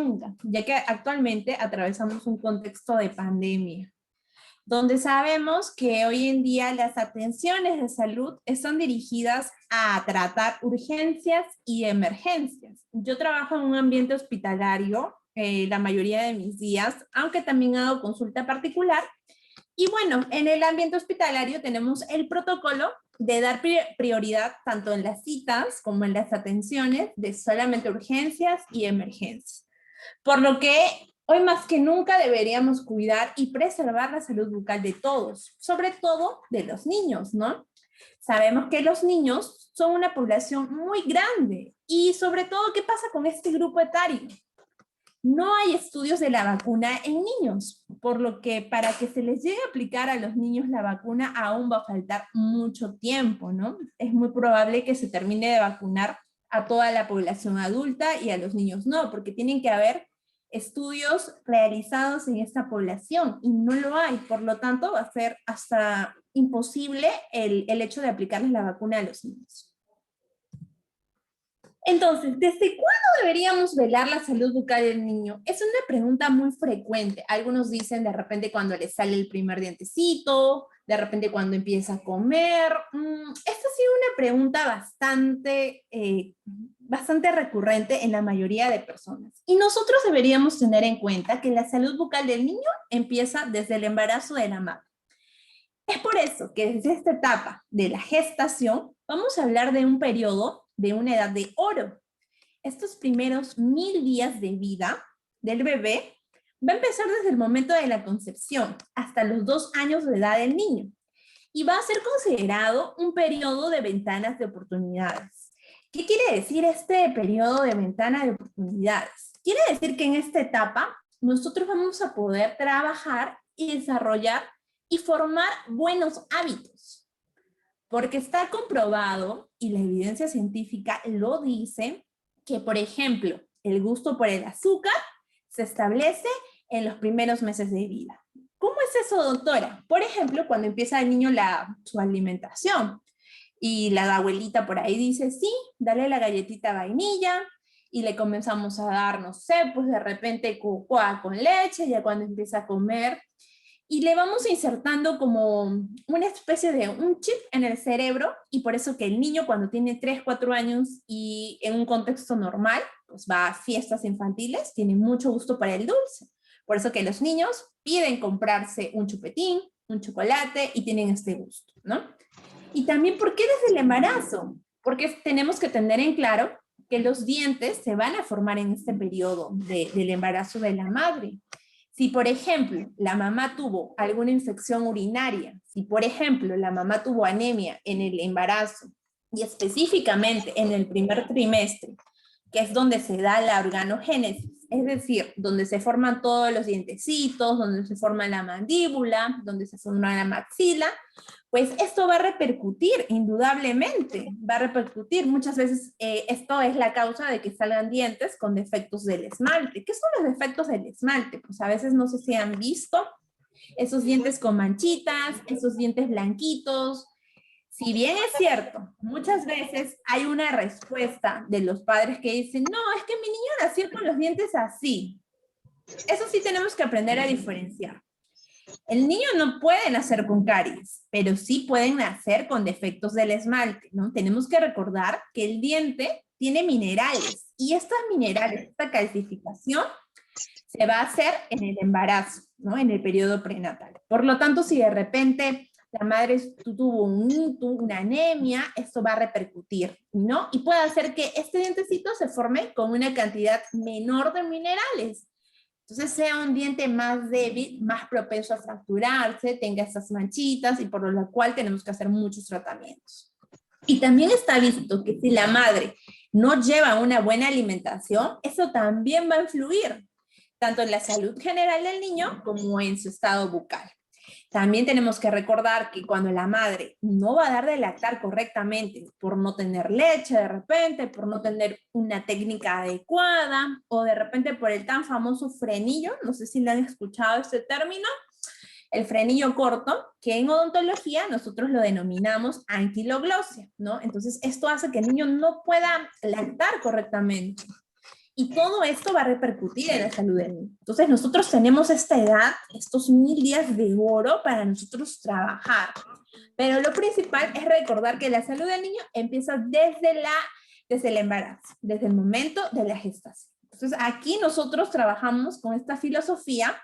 nunca, ya que actualmente atravesamos un contexto de pandemia, donde sabemos que hoy en día las atenciones de salud están dirigidas a tratar urgencias y emergencias. Yo trabajo en un ambiente hospitalario la mayoría de mis días, aunque también hago consulta particular. Y bueno, en el ambiente hospitalario tenemos el protocolo de dar prioridad tanto en las citas como en las atenciones de solamente urgencias y emergencias. Por lo que hoy más que nunca deberíamos cuidar y preservar la salud bucal de todos, sobre todo de los niños, ¿no? Sabemos que los niños son una población muy grande y sobre todo, ¿qué pasa con este grupo etario? No hay estudios de la vacuna en niños, por lo que para que se les llegue a aplicar a los niños la vacuna aún va a faltar mucho tiempo, ¿no? Es muy probable que se termine de vacunar a toda la población adulta y a los niños no, porque tienen que haber estudios realizados en esta población y no lo hay, por lo tanto va a ser hasta imposible el hecho de aplicarles la vacuna a los niños. Entonces, ¿desde cuándo deberíamos velar la salud bucal del niño? Es una pregunta muy frecuente. Algunos dicen de repente cuando le sale el primer dientecito, de repente cuando empieza a comer. Esta ha sido una pregunta bastante recurrente en la mayoría de personas. Y nosotros deberíamos tener en cuenta que la salud bucal del niño empieza desde el embarazo de la madre. Es por eso que desde esta etapa de la gestación vamos a hablar de un periodo de una edad de oro. Estos primeros 1000 días de vida del bebé va a empezar desde el momento de la concepción hasta los 2 años de edad del niño y va a ser considerado un periodo de ventanas de oportunidades. ¿Qué quiere decir este periodo de ventana de oportunidades? Quiere decir que en esta etapa nosotros vamos a poder trabajar y desarrollar y formar buenos hábitos. Porque está comprobado, y la evidencia científica lo dice, que, por ejemplo, el gusto por el azúcar se establece en los primeros meses de vida. ¿Cómo es eso, doctora? Por ejemplo, cuando empieza el niño su alimentación, y la abuelita por ahí dice, sí, dale la galletita vainilla, y le comenzamos a dar, no sé, pues de repente cocoa con leche, ya cuando empieza a comer, y le vamos insertando como una especie de un chip en el cerebro, y por eso que el niño cuando tiene 3, 4 años y en un contexto normal, pues va a fiestas infantiles, tiene mucho gusto para el dulce. Por eso que los niños piden comprarse un chupetín, un chocolate y tienen este gusto, ¿no? Y también, ¿por qué desde el embarazo? Porque tenemos que tener en claro que los dientes se van a formar en este periodo del embarazo de la madre. Si, por ejemplo, la mamá tuvo alguna infección urinaria, si, por ejemplo, la mamá tuvo anemia en el embarazo, y específicamente en el primer trimestre, que es donde se da la organogénesis, es decir, donde se forman todos los dientecitos, donde se forma la mandíbula, donde se forma la maxila, pues esto va a repercutir indudablemente, va a repercutir. Muchas veces esto es la causa de que salgan dientes con defectos del esmalte. ¿Qué son los defectos del esmalte? Pues a veces no sé si han visto esos dientes con manchitas, esos dientes blanquitos. Si bien es cierto, muchas veces hay una respuesta de los padres que dicen, no, es que mi niño nació con los dientes así. Eso sí tenemos que aprender a diferenciar. El niño no puede nacer con caries, pero sí pueden nacer con defectos del esmalte, ¿no? Tenemos que recordar que el diente tiene minerales, y estos minerales, esta calcificación, se va a hacer en el embarazo, ¿no? En el periodo prenatal. Por lo tanto, si de repente la madre tuvo una anemia, esto va a repercutir, ¿no? Y puede hacer que este dientecito se forme con una cantidad menor de minerales. Entonces sea un diente más débil, más propenso a fracturarse, tenga estas manchitas, y por lo cual tenemos que hacer muchos tratamientos. Y también está visto que si la madre no lleva una buena alimentación, eso también va a influir, tanto en la salud general del niño como en su estado bucal. También tenemos que recordar que cuando la madre no va a dar de lactar correctamente, por no tener leche de repente, por no tener una técnica adecuada, o de repente por el tan famoso frenillo, no sé si lo han escuchado este término, el frenillo corto, que en odontología nosotros lo denominamos anquiloglosia, ¿no? Entonces esto hace que el niño no pueda lactar correctamente. Y todo esto va a repercutir en la salud del niño. Entonces nosotros tenemos esta edad, estos 1000 días de oro para nosotros trabajar. Pero lo principal es recordar que la salud del niño empieza desde el embarazo, desde el momento de la gestación. Entonces aquí nosotros trabajamos con esta filosofía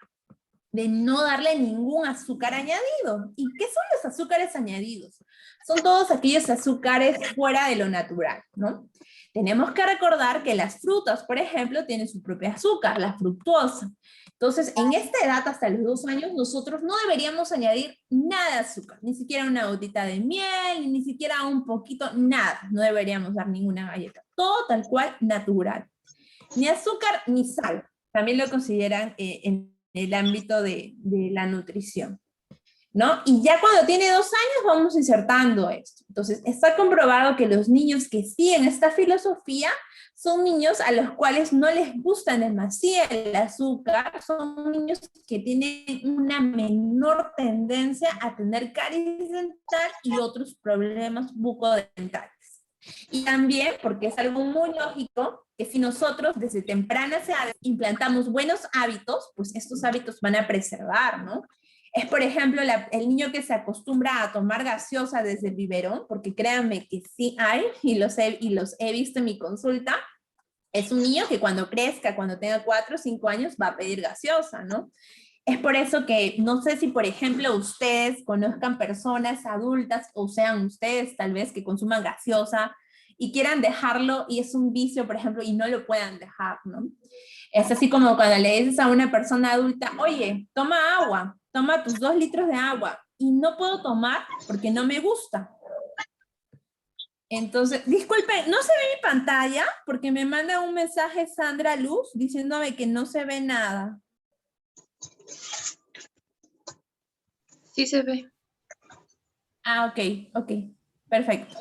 de no darle ningún azúcar añadido. ¿Y qué son los azúcares añadidos? Son todos aquellos azúcares fuera de lo natural, ¿no? Tenemos que recordar que las frutas, por ejemplo, tienen su propio azúcar, la fructosa. Entonces, en esta edad, hasta los 2 años, nosotros no deberíamos añadir nada de azúcar, ni siquiera una gotita de miel, ni siquiera un poquito, nada. No deberíamos dar ninguna galleta. Todo tal cual natural. Ni azúcar ni sal. También lo consideran en el ámbito de la nutrición, ¿no? Y ya cuando tiene 2 años vamos insertando esto. Entonces, está comprobado que los niños que siguen esta filosofía son niños a los cuales no les gusta demasiado el azúcar, son niños que tienen una menor tendencia a tener caries dental y otros problemas bucodentales. Y también, porque es algo muy lógico, que si nosotros desde tempranas edades implantamos buenos hábitos, pues estos hábitos van a preservar, ¿no? Es, por ejemplo, el niño que se acostumbra a tomar gaseosa desde el biberón, porque créanme que sí hay, y los he visto en mi consulta, es un niño que cuando crezca, cuando tenga 4 o 5 años, va a pedir gaseosa, ¿no? Es por eso que no sé si, por ejemplo, ustedes conozcan personas adultas, o sean ustedes tal vez que consuman gaseosa y quieran dejarlo, y es un vicio, por ejemplo, y no lo puedan dejar, ¿no? Es así como cuando le dices a una persona adulta, oye, toma agua, toma tus 2 litros de agua, y no puedo tomar porque no me gusta. Entonces, disculpen, no se ve mi pantalla porque me manda un mensaje Sandra Luz diciéndome que no se ve nada. Sí se ve. Ah, ok, perfecto.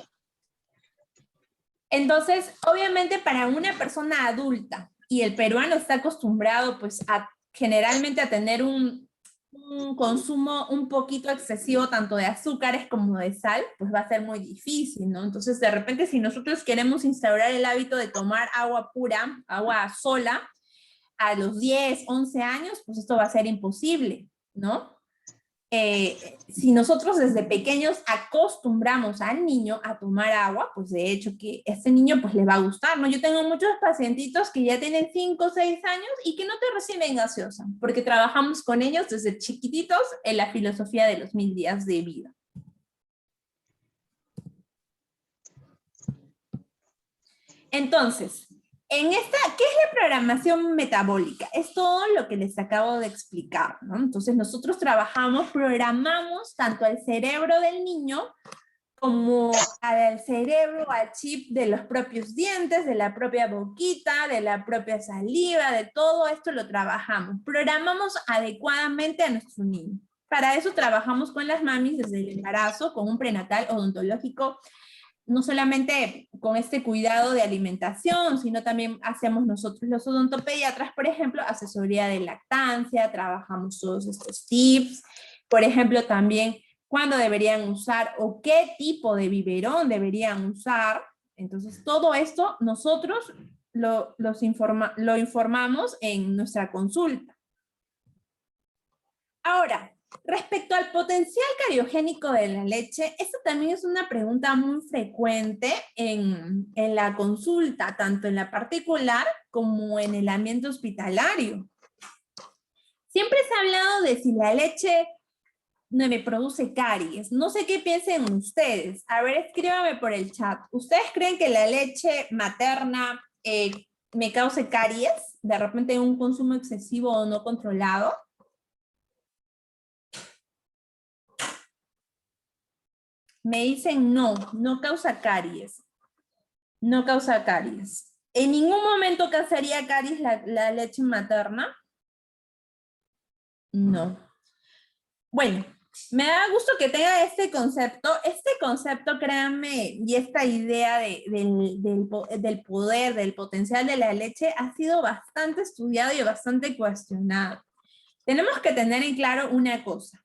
Entonces, obviamente para una persona adulta, y el peruano está acostumbrado pues generalmente a tener un consumo un poquito excesivo tanto de azúcares como de sal, pues va a ser muy difícil, ¿no? Entonces, de repente, si nosotros queremos instaurar el hábito de tomar agua pura, agua sola, a los 10, 11 años, pues esto va a ser imposible, ¿no? Si nosotros desde pequeños acostumbramos al niño a tomar agua, pues de hecho que este niño pues le va a gustar, ¿no? Yo tengo muchos pacientitos que ya tienen 5 o 6 años y que no te reciben gaseosa, porque trabajamos con ellos desde chiquititos en la filosofía de los 1000 días de vida. Entonces, ¿qué es la programación metabólica? Es todo lo que les acabo de explicar, ¿no? Entonces nosotros programamos tanto al cerebro del niño como al cerebro, al chip de los propios dientes, de la propia boquita, de la propia saliva, de todo esto lo trabajamos. Programamos adecuadamente a nuestro niño. Para eso trabajamos con las mamis desde el embarazo, con un prenatal odontológico, no solamente con este cuidado de alimentación, sino también hacemos nosotros los odontopediatras, por ejemplo, asesoría de lactancia, trabajamos todos estos tips, por ejemplo, también cuándo deberían usar o qué tipo de biberón deberían usar. Entonces, todo esto nosotros lo informamos en nuestra consulta. Ahora, respecto al potencial cariogénico de la leche, esta también es una pregunta muy frecuente en la consulta, tanto en la particular como en el ambiente hospitalario. Siempre se ha hablado de si la leche me produce caries. No sé qué piensen ustedes. A ver, escríbame por el chat. ¿Ustedes creen que la leche materna me cause caries? De repente un consumo excesivo o no controlado. Me dicen no, no causa caries. No causa caries. ¿En ningún momento causaría caries la leche materna? No. Bueno, me da gusto que tenga este concepto. Este concepto, créanme, y esta idea del poder, del potencial de la leche ha sido bastante estudiado y bastante cuestionado. Tenemos que tener en claro una cosa.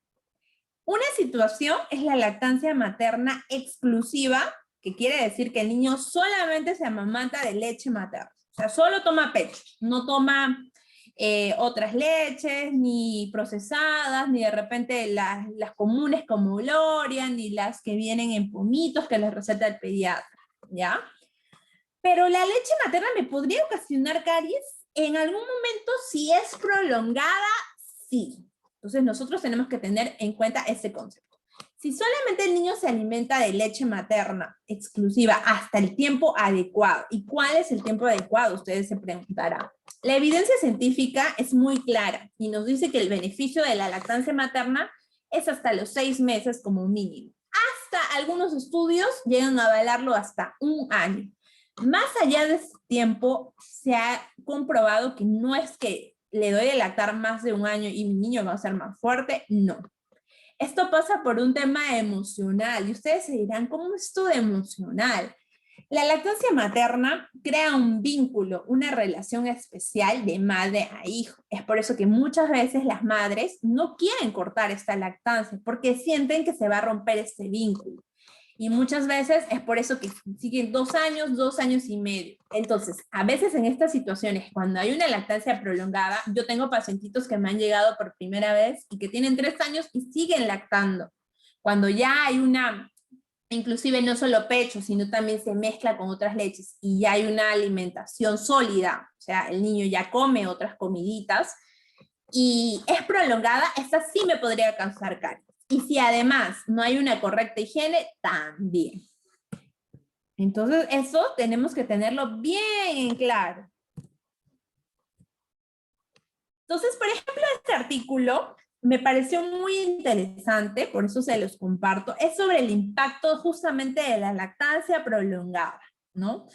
Una situación es la lactancia materna exclusiva, que quiere decir que el niño solamente se amamanta de leche materna. sea, solo toma pecho, no toma otras leches, ni procesadas, ni de repente las comunes como Gloria, ni las que vienen en pomitos que les receta el pediatra, ¿ya? Pero la leche materna me podría ocasionar caries en algún momento si es prolongada, sí. Entonces nosotros tenemos que tener en cuenta ese concepto. Si solamente el niño se alimenta de leche materna exclusiva hasta el tiempo adecuado, ¿y cuál es el tiempo adecuado? Ustedes se preguntarán. La evidencia científica es muy clara y nos dice que el beneficio de la lactancia materna es hasta los 6 meses como mínimo. Hasta algunos estudios llegan a avalarlo hasta 1 año. Más allá de ese tiempo, se ha comprobado que no es que le doy de lactar más de 1 año y mi niño va a ser más fuerte, no. Esto pasa por un tema emocional, y ustedes se dirán, ¿cómo es esto de emocional? La lactancia materna crea un vínculo, una relación especial de madre a hijo. Es por eso que muchas veces las madres no quieren cortar esta lactancia, porque sienten que se va a romper este vínculo. Y muchas veces es por eso que siguen 2 años, 2 años y medio. Entonces, a veces en estas situaciones, cuando hay una lactancia prolongada, yo tengo pacientitos que me han llegado por primera vez y que tienen 3 años y siguen lactando. Cuando ya hay una, inclusive no solo pecho, sino también se mezcla con otras leches y ya hay una alimentación sólida, o sea, el niño ya come otras comiditas y es prolongada, esta sí me podría causar caries. Y si además no hay una correcta higiene, también. Entonces, eso tenemos que tenerlo bien en claro. Entonces, por ejemplo, este artículo me pareció muy interesante, por eso se los comparto, es sobre el impacto justamente de la lactancia prolongada, ¿no?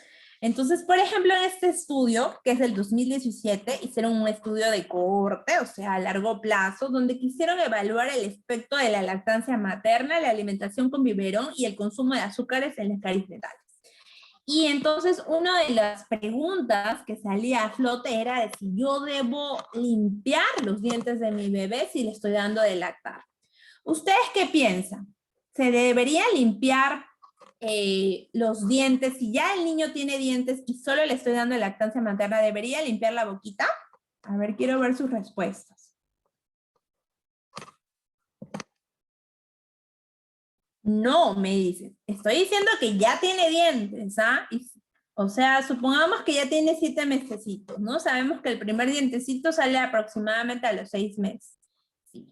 Entonces, por ejemplo, en este estudio, que es del 2017, hicieron un estudio de cohorte, o sea, a largo plazo, donde quisieron evaluar el efecto de la lactancia materna, la alimentación con biberón y el consumo de azúcares en las caries fetales. Y entonces una de las preguntas que salía a flote era de si yo debo limpiar los dientes de mi bebé si le estoy dando de lactar. ¿Ustedes qué piensan? ¿Se debería limpiar los dientes? Si ya el niño tiene dientes y solo le estoy dando lactancia materna, ¿debería limpiar la boquita? A ver, quiero ver sus respuestas. No, me dicen. Estoy diciendo que ya tiene dientes, ¿ah? O sea, supongamos que ya tiene 7 mesecitos, ¿no? Sabemos que el primer dientecito sale aproximadamente a los 6 meses. Sí,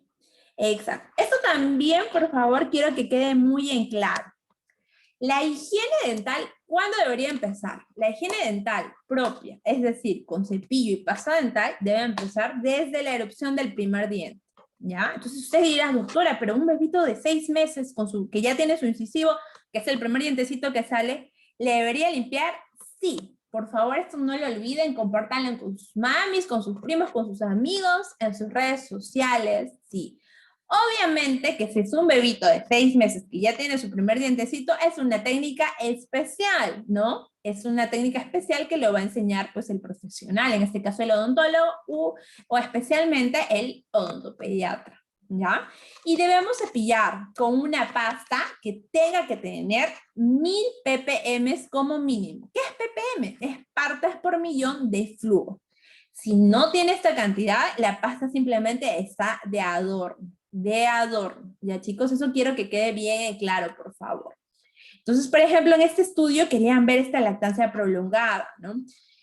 exacto. Esto también, por favor, quiero que quede muy en claro. La higiene dental, ¿cuándo debería empezar? La higiene dental propia, es decir, con cepillo y pasta dental, debe empezar desde la erupción del primer diente, ¿ya? Entonces usted dirá, doctora, pero un bebito de 6 meses que ya tiene su incisivo, que es el primer dientecito que sale, ¿le debería limpiar? Sí. Por favor, esto no lo olviden, compártanlo con sus mamis, con sus primos, con sus amigos, en sus redes sociales, sí. Obviamente que si es un bebito de 6 meses que ya tiene su primer dientecito, es una técnica especial, ¿no? Es una técnica especial que lo va a enseñar pues el profesional, en este caso el odontólogo o especialmente el odontopediatra, ¿ya? Y debemos cepillar con una pasta que tenga que tener 1000 ppm como mínimo. ¿Qué es ppm? Es partes por millón de flujo. Si no tiene esta cantidad, la pasta simplemente está de adorno. De adorno. Ya chicos, eso quiero que quede bien claro, por favor. Entonces, por ejemplo, en este estudio querían ver esta lactancia prolongada, ¿no?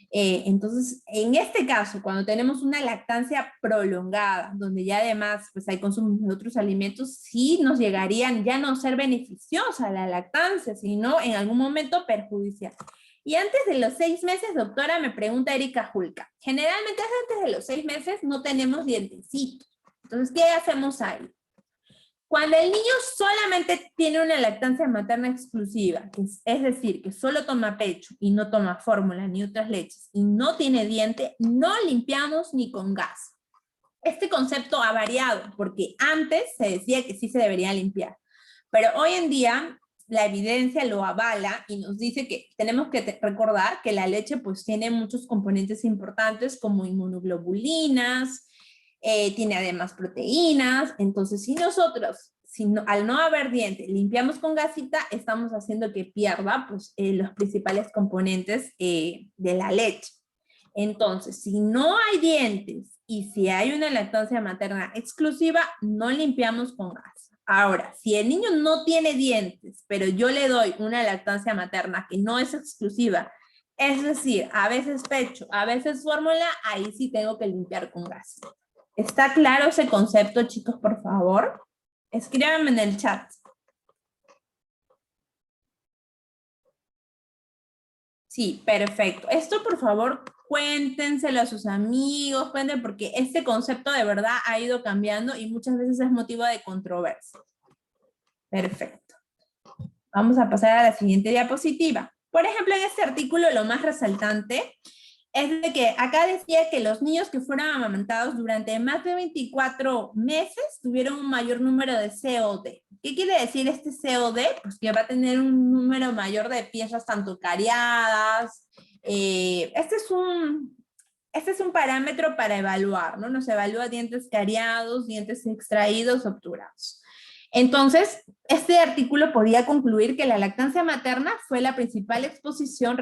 Entonces, en este caso, cuando tenemos una lactancia prolongada, donde ya además pues hay consumo de otros alimentos, sí nos llegarían ya no ser beneficiosa la lactancia, sino en algún momento perjudicial. Y antes de los 6 meses, doctora, me pregunta Erika Julka, generalmente antes de los 6 meses no tenemos dientecitos. Entonces, ¿qué hacemos ahí? Cuando el niño solamente tiene una lactancia materna exclusiva, es decir, que solo toma pecho y no toma fórmula ni otras leches, y no tiene diente, no limpiamos ni con gas. Este concepto ha variado, porque antes se decía que sí se debería limpiar, pero hoy en día la evidencia lo avala y nos dice que tenemos que recordar que la leche pues tiene muchos componentes importantes como inmunoglobulinas, tiene además proteínas, entonces si nosotros, al no haber diente, limpiamos con gasita, estamos haciendo que pierda pues, los principales componentes de la leche. Entonces, si no hay dientes y si hay una lactancia materna exclusiva, no limpiamos con gas. Ahora, si el niño no tiene dientes, pero yo le doy una lactancia materna que no es exclusiva, es decir, a veces pecho, a veces fórmula, ahí sí tengo que limpiar con gas. ¿Está claro ese concepto, chicos, por favor? Escríbanme en el chat. Sí, perfecto. Esto, por favor, cuéntenselo a sus amigos, cuenten, porque este concepto de verdad ha ido cambiando y muchas veces es motivo de controversia. Perfecto. Vamos a pasar a la siguiente diapositiva. Por ejemplo, en este artículo lo más resaltante es de que acá decía que los niños que fueron amamantados durante más de 24 meses tuvieron un mayor número de COD. ¿Qué quiere decir este COD? Pues que va a tener un número mayor de piezas tanto cariadas. Este es un parámetro para evaluar, ¿no? Nos evalúa dientes cariados, dientes extraídos, obturados. Entonces, este artículo podía concluir que la lactancia materna fue la principal exposición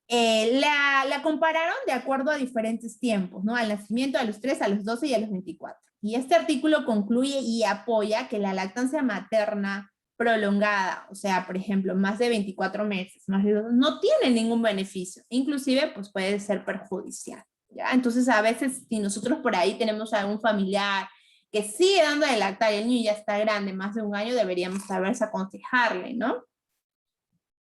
la compararon de acuerdo a diferentes tiempos, ¿no? Al nacimiento, a los 3, a los 12 y a los 24. Y este artículo concluye y apoya que la lactancia materna prolongada, o sea, por ejemplo, más de 24 meses, no tiene ningún beneficio. Inclusive, pues puede ser perjudicial, ¿ya? Entonces, a veces, si nosotros por ahí tenemos a algún familiar que sigue dando de lactar y el niño ya está grande, más de un año, deberíamos saber aconsejarle, ¿no?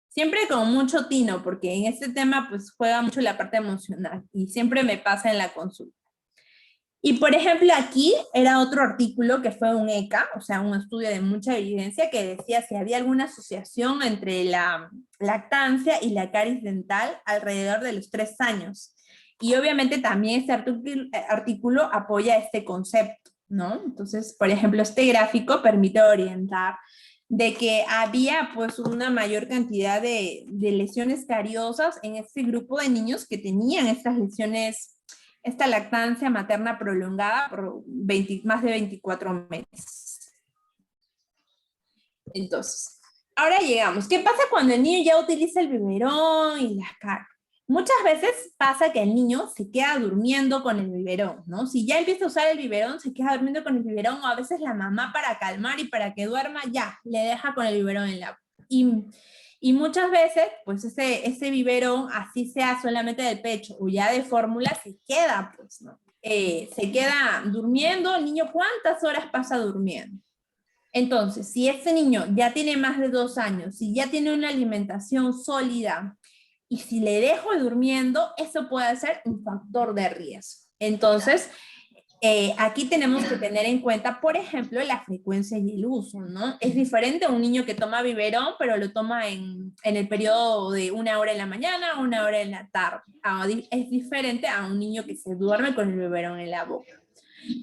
Siempre con mucho tino, porque en este tema pues juega mucho la parte emocional y siempre me pasa en la consulta. Y por ejemplo aquí era otro artículo que fue un ECA, o sea, un estudio de mucha evidencia que decía si había alguna asociación entre la lactancia y la caries dental alrededor de los 3 años. Y obviamente también este artículo apoya este concepto, ¿no? Entonces, por ejemplo, este gráfico permite orientar de que había pues una mayor cantidad de lesiones cariosas en este grupo de niños que tenían estas lesiones, esta lactancia materna prolongada por más de 24 meses. Entonces, ahora llegamos. ¿Qué pasa cuando el niño ya utiliza el biberón y las cargas? Muchas veces pasa que el niño se queda durmiendo con el biberón, ¿no? Si ya empieza a usar el biberón, se queda durmiendo con el biberón, o a veces la mamá para calmar y para que duerma, ya, le deja con el biberón en la boca. Y muchas veces, pues ese biberón, así sea solamente del pecho o ya de fórmula, se queda, pues, ¿no? Se queda durmiendo, el niño, ¿cuántas horas pasa durmiendo? Entonces, si ese niño ya tiene más de 2 años, si ya tiene una alimentación sólida, y si le dejo durmiendo, eso puede ser un factor de riesgo. Entonces, aquí tenemos que tener en cuenta, por ejemplo, la frecuencia y el uso, ¿no? Es diferente a un niño que toma biberón, pero lo toma en el periodo de 1 hora en la mañana, 1 hora en la tarde. Es diferente a un niño que se duerme con el biberón en la boca,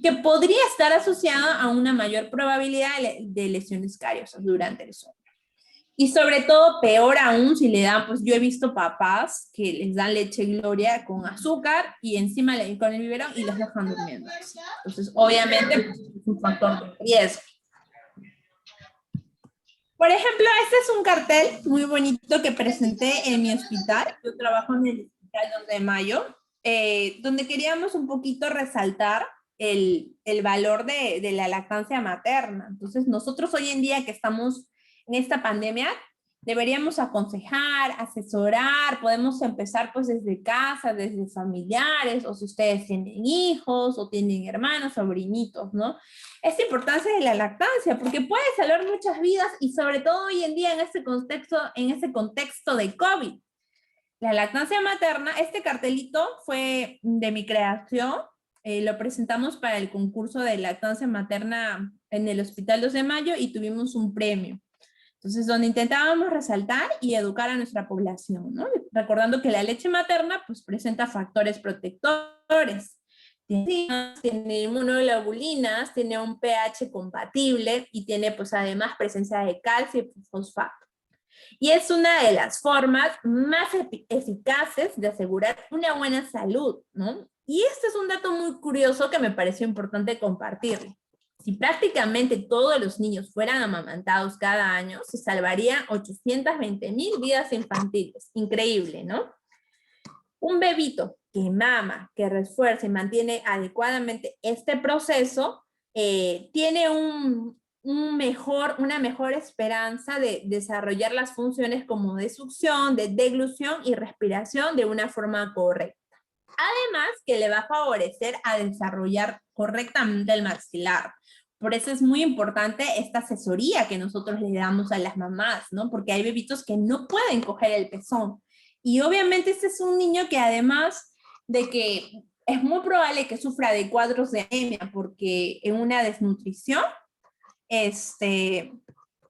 que podría estar asociado a una mayor probabilidad de lesiones cariosas durante el sueño. Y sobre todo, peor aún si le dan, pues yo he visto papás que les dan leche Gloria con azúcar y encima con el biberón y los dejan durmiendo. Entonces, obviamente, pues, es un factor de riesgo. Por ejemplo, este es un cartel muy bonito que presenté en mi hospital. Yo trabajo en el Hospital 2 de Mayo, donde queríamos un poquito resaltar el valor de la lactancia materna. Entonces, nosotros hoy en día que estamos en esta pandemia, deberíamos aconsejar, asesorar, podemos empezar pues desde casa, desde familiares, o si ustedes tienen hijos, o tienen hermanos, sobrinitos, ¿no? Esta importancia de la lactancia, porque puede salvar muchas vidas, y sobre todo hoy en día en este contexto de COVID. La lactancia materna, este cartelito fue de mi creación, lo presentamos para el concurso de lactancia materna en el Hospital 2 de Mayo y tuvimos un premio. Entonces, donde intentábamos resaltar y educar a nuestra población, ¿no? Recordando que la leche materna, pues, presenta factores protectores. Tiene inmunoglobulinas, tiene un pH compatible y tiene, pues, además presencia de calcio y fosfato. Y es una de las formas más eficaces de asegurar una buena salud, ¿no? Y este es un dato muy curioso que me pareció importante compartirle. Si prácticamente todos los niños fueran amamantados cada año, se salvarían 820,000 vidas infantiles. Increíble, ¿no? Un bebito que mama, que refuerza y mantiene adecuadamente este proceso, tiene una mejor esperanza de desarrollar las funciones como de succión, de deglución y respiración de una forma correcta. Además, que le va a favorecer a desarrollar correctamente el maxilar. Por eso es muy importante esta asesoría que nosotros le damos a las mamás, ¿no? Porque hay bebitos que no pueden coger el pezón. Y obviamente este es un niño que además de que es muy probable que sufra de cuadros de anemia, porque en una desnutrición,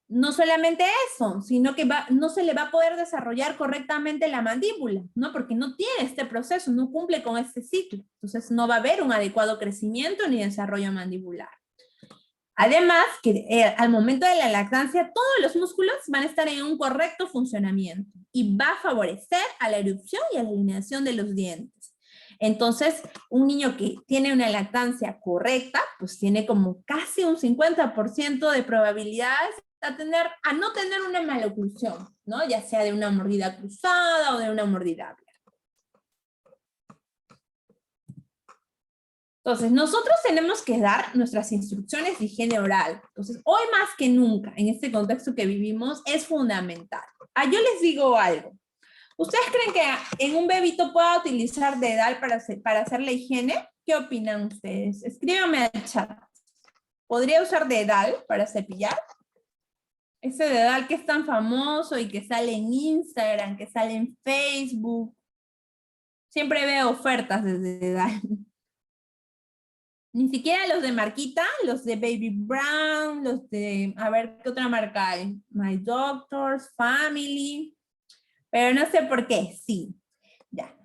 no solamente eso, sino que no se le va a poder desarrollar correctamente la mandíbula, ¿no? Porque no tiene este proceso, no cumple con este ciclo. Entonces no va a haber un adecuado crecimiento ni desarrollo mandibular. Además, que al momento de la lactancia, todos los músculos van a estar en un correcto funcionamiento y va a favorecer a la erupción y a la alineación de los dientes. Entonces, un niño que tiene una lactancia correcta, pues tiene como casi un 50% de probabilidades a no tener una maloclusión, ¿no? Ya sea de una mordida cruzada o de una mordida abierta. Entonces, nosotros tenemos que dar nuestras instrucciones de higiene oral. Entonces, hoy más que nunca, en este contexto que vivimos, es fundamental. Yo les digo algo. ¿Ustedes creen que en un bebito pueda utilizar dedal para hacer la higiene? ¿Qué opinan ustedes? Escríbanme al chat. ¿Podría usar dedal para cepillar? Ese dedal que es tan famoso y que sale en Instagram, que sale en Facebook. Siempre veo ofertas de dedal. Ni siquiera los de marquita, los de Baby Brown, los de, a ver, ¿qué otra marca hay? My Doctors, Family, pero no sé por qué, sí, ya,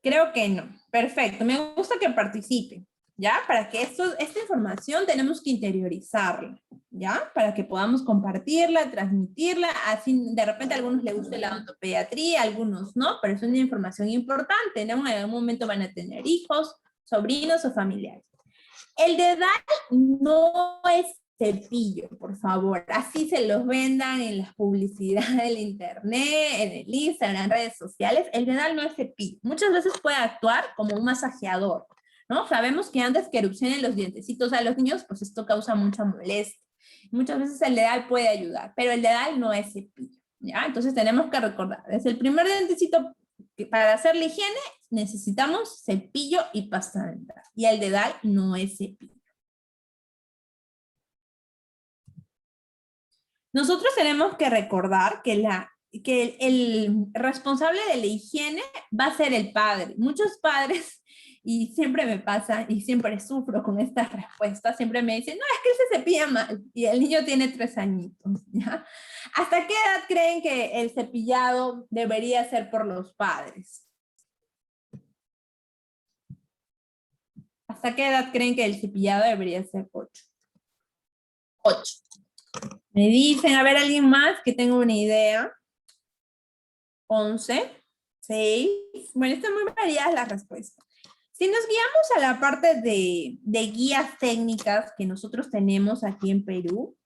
creo que no, perfecto, me gusta que participen, ¿ya? Para que esta información tenemos que interiorizarla, ¿ya? Para que podamos compartirla, transmitirla, así de repente a algunos les guste la odontopediatría, a algunos no, pero es una información importante, ¿no? En algún momento van a tener hijos, sobrinos o familiares. El dedal no es cepillo, por favor. Así se los vendan en las publicidades del internet, en el Instagram, en redes sociales. El dedal no es cepillo. Muchas veces puede actuar como un masajeador, ¿no? Sabemos que antes que erupcionen los dientecitos a los niños, pues esto causa mucha molestia. Muchas veces el dedal puede ayudar, pero el dedal no es cepillo, ¿ya? Entonces tenemos que recordar, desde el primer dientecito que para hacer la higiene necesitamos cepillo y pasta dental. Y el dedal no es cepillo. Nosotros tenemos que recordar que el responsable de la higiene va a ser el padre. Muchos padres, y siempre me pasa, y siempre sufro con estas respuestas, siempre me dicen, no, es que él se cepilla mal, y el niño tiene 3 añitos, ¿ya? ¿Hasta qué edad creen que el cepillado debería ser por los padres? ¿Hasta qué edad creen que el cepillado debería ser 8? 8. Me dicen, a ver, alguien más que tenga una idea. 11, 6. Bueno, están muy variadas las respuestas. Si nos guiamos a la parte de guías técnicas que nosotros tenemos aquí en Perú,